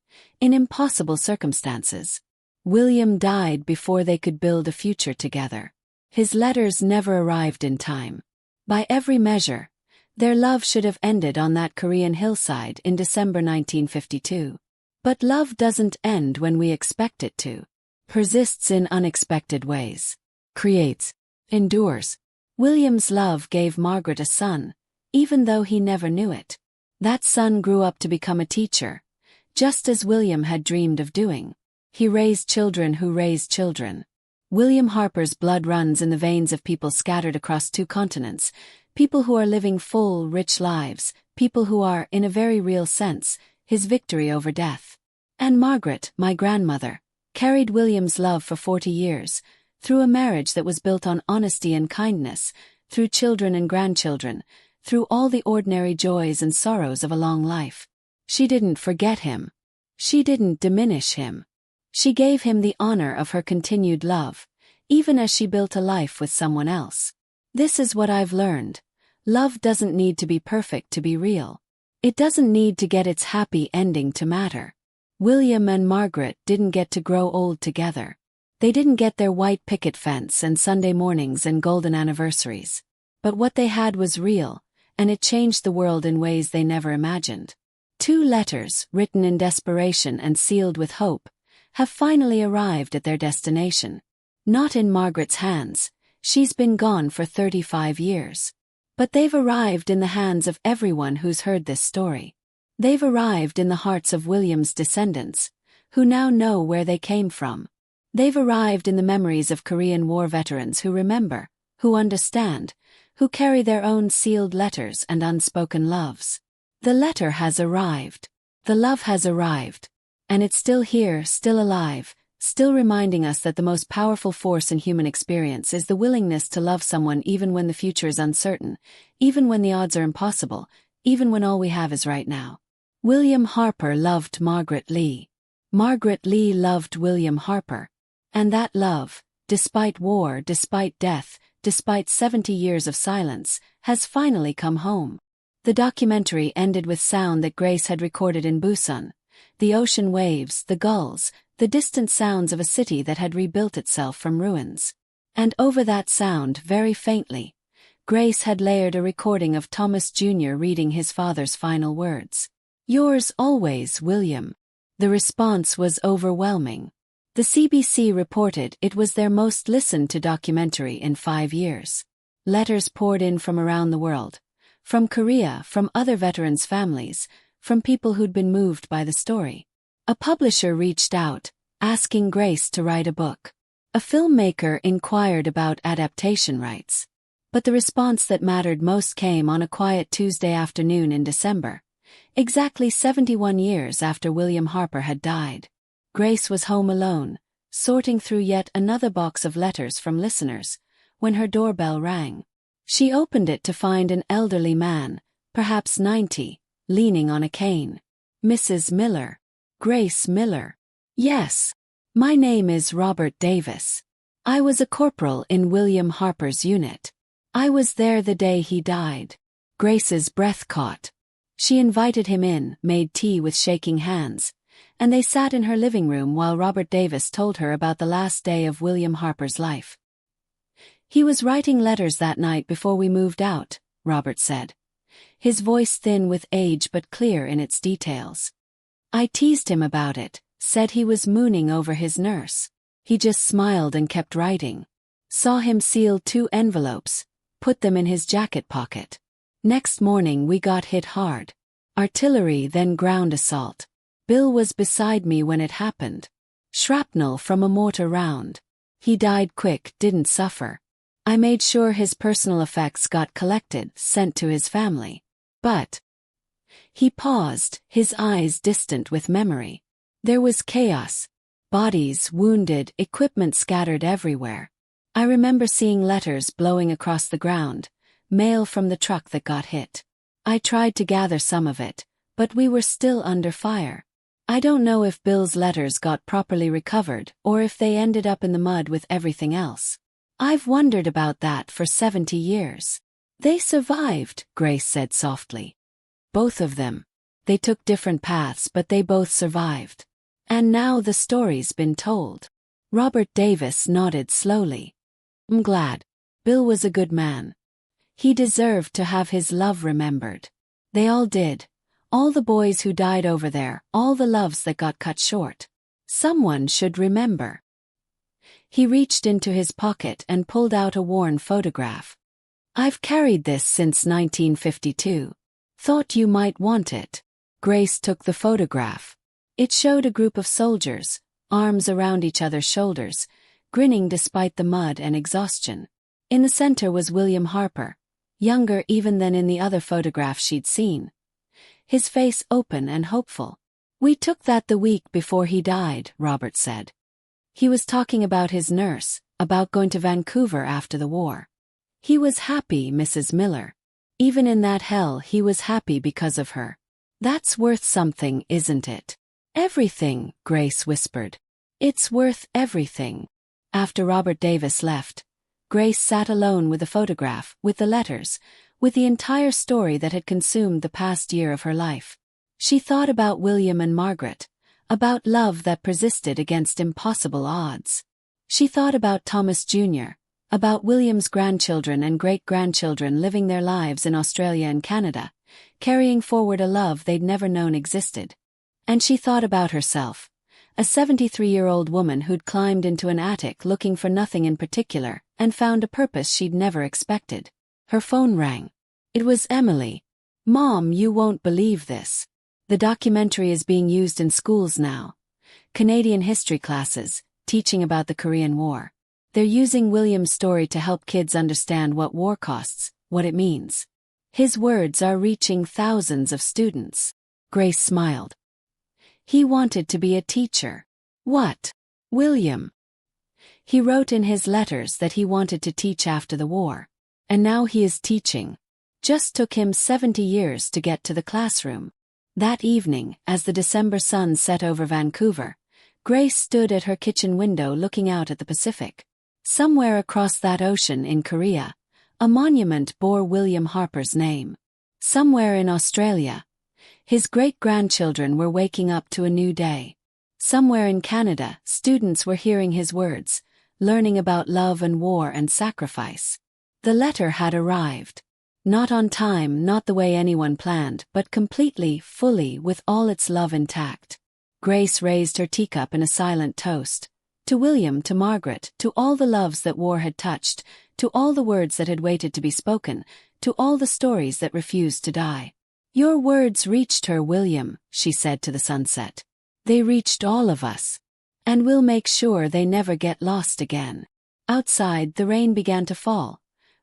in impossible circumstances. William died before they could build a future together. His letters never arrived in time. By every measure, their love should have ended on that Korean hillside in December 1952. But love doesn't end when we expect it to. Persists in unexpected ways. Creates. Endures. William's love gave Margaret a son, even though he never knew it. That son grew up to become a teacher, just as William had dreamed of doing. He raised children who raised children. William Harper's blood runs in the veins of people scattered across 2 continents, people who are living full, rich lives, people who are, in a very real sense, his victory over death. And Margaret, my grandmother, carried William's love for 40 years, through a marriage that was built on honesty and kindness, through children and grandchildren, through all the ordinary joys and sorrows of a long life. She didn't forget him. She didn't diminish him. She gave him the honor of her continued love, even as she built a life with someone else. This is what I've learned. Love doesn't need to be perfect to be real. It doesn't need to get its happy ending to matter. William and Margaret didn't get to grow old together. They didn't get their white picket fence and Sunday mornings and golden anniversaries. But what they had was real, and it changed the world in ways they never imagined. 2 letters, written in desperation and sealed with hope, have finally arrived at their destination. Not in Margaret's hands, she's been gone for 35 years. But they've arrived in the hands of everyone who's heard this story. They've arrived in the hearts of William's descendants, who now know where they came from. They've arrived in the memories of Korean War veterans who remember, who understand, who carry their own sealed letters and unspoken loves. The letter has arrived. The love has arrived. And it's still here, still alive, still reminding us that the most powerful force in human experience is the willingness to love someone even when the future is uncertain, even when the odds are impossible, even when all we have is right now. William Harper loved Margaret Lee. Margaret Lee loved William Harper. And that love, despite war, despite death, despite 70 years of silence, has finally come home. The documentary ended with sound that Grace had recorded in Busan. The ocean waves, the gulls, the distant sounds of a city that had rebuilt itself from ruins. And over that sound, very faintly, Grace had layered a recording of Thomas Jr. reading his father's final words. "Yours always, William." The response was overwhelming. The CBC reported it was their most listened to documentary in 5 years. Letters poured in from around the world. From Korea, from other veterans' families, from people who'd been moved by the story. A publisher reached out, asking Grace to write a book. A filmmaker inquired about adaptation rights. But the response that mattered most came on a quiet Tuesday afternoon in December, exactly 71 years after William Harper had died. Grace was home alone, sorting through yet another box of letters from listeners, when her doorbell rang. She opened it to find an elderly man, perhaps 90, leaning on a cane. "Mrs. Miller." "Grace Miller." "Yes. My name is Robert Davis. I was a corporal in William Harper's unit. I was there the day he died." Grace's breath caught. She invited him in, made tea with shaking hands, and they sat in her living room while Robert Davis told her about the last day of William Harper's life. "He was writing letters that night before we moved out," Robert said, his voice thin with age but clear in its details. "I teased him about it, said he was mooning over his nurse. He just smiled and kept writing. Saw him seal 2 envelopes, put them in his jacket pocket. Next morning we got hit hard. Artillery, then ground assault. Bill was beside me when it happened. Shrapnel from a mortar round. He died quick, didn't suffer. I made sure his personal effects got collected, sent to his family. But..." He paused, his eyes distant with memory. "There was chaos. Bodies, wounded, equipment scattered everywhere. I remember seeing letters blowing across the ground, mail from the truck that got hit. I tried to gather some of it, but we were still under fire. I don't know if Bill's letters got properly recovered or if they ended up in the mud with everything else. I've wondered about that for 70 years. They survived," Grace said softly. "Both of them. They took different paths but they both survived. And now the story's been told." Robert Davis nodded slowly. "I'm glad. Bill was a good man. He deserved to have his love remembered. They all did. All the boys who died over there, all the loves that got cut short. Someone should remember. He reached into his pocket and pulled out a worn photograph. I've carried this since 1952. Thought you might want it. Grace took the photograph. It showed a group of soldiers, arms around each other's shoulders, grinning despite the mud and exhaustion. In the center was William Harper, younger even than in the other photograph she'd seen. His face open and hopeful. We took that the week before he died, Robert said. He was talking about his nurse, about going to Vancouver after the war. He was happy, Mrs. Miller. Even in that hell he was happy because of her. That's worth something, isn't it? Everything, Grace whispered. It's worth everything. After Robert Davis left, Grace sat alone with the photograph, with the letters, with the entire story that had consumed the past year of her life. She thought about William and Margaret, about love that persisted against impossible odds. She thought about Thomas Jr., about William's grandchildren and great-grandchildren living their lives in Australia and Canada, carrying forward a love they'd never known existed. And she thought about herself, a 73-year-old woman who'd climbed into an attic looking for nothing in particular and found a purpose she'd never expected. Her phone rang. It was Emily. Mom, you won't believe this. The documentary is being used in schools now. Canadian history classes, teaching about the Korean War. They're using William's story to help kids understand what war costs, what it means. His words are reaching thousands of students. Grace smiled. He wanted to be a teacher. What? William. He wrote in his letters that he wanted to teach after the war. And now he is teaching. Just took him 70 years to get to the classroom. That evening, as the December sun set over Vancouver, Grace stood at her kitchen window looking out at the Pacific. Somewhere across that ocean in Korea, a monument bore William Harper's name. Somewhere in Australia, his great-grandchildren were waking up to a new day. Somewhere in Canada, students were hearing his words, learning about love and war and sacrifice. The letter had arrived. Not on time, not the way anyone planned, but completely, fully, with all its love intact. Grace raised her teacup in a silent toast. To William, to Margaret, to all the loves that war had touched, to all the words that had waited to be spoken, to all the stories that refused to die. Your words reached her, William, she said to the sunset. They reached all of us. And we'll make sure they never get lost again. Outside, the rain began to fall.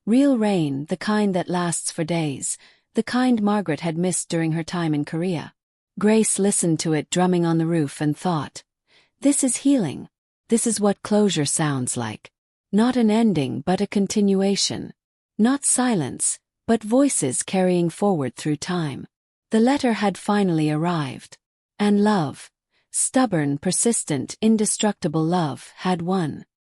Real rain, the kind that lasts for days, the kind Margaret had missed during her time in Korea. Grace listened to it drumming on the roof and thought, this is healing. This is what closure sounds like. Not an ending but a continuation. Not silence, but voices carrying forward through time. The letter had finally arrived. And love, stubborn, persistent, indestructible love, had won.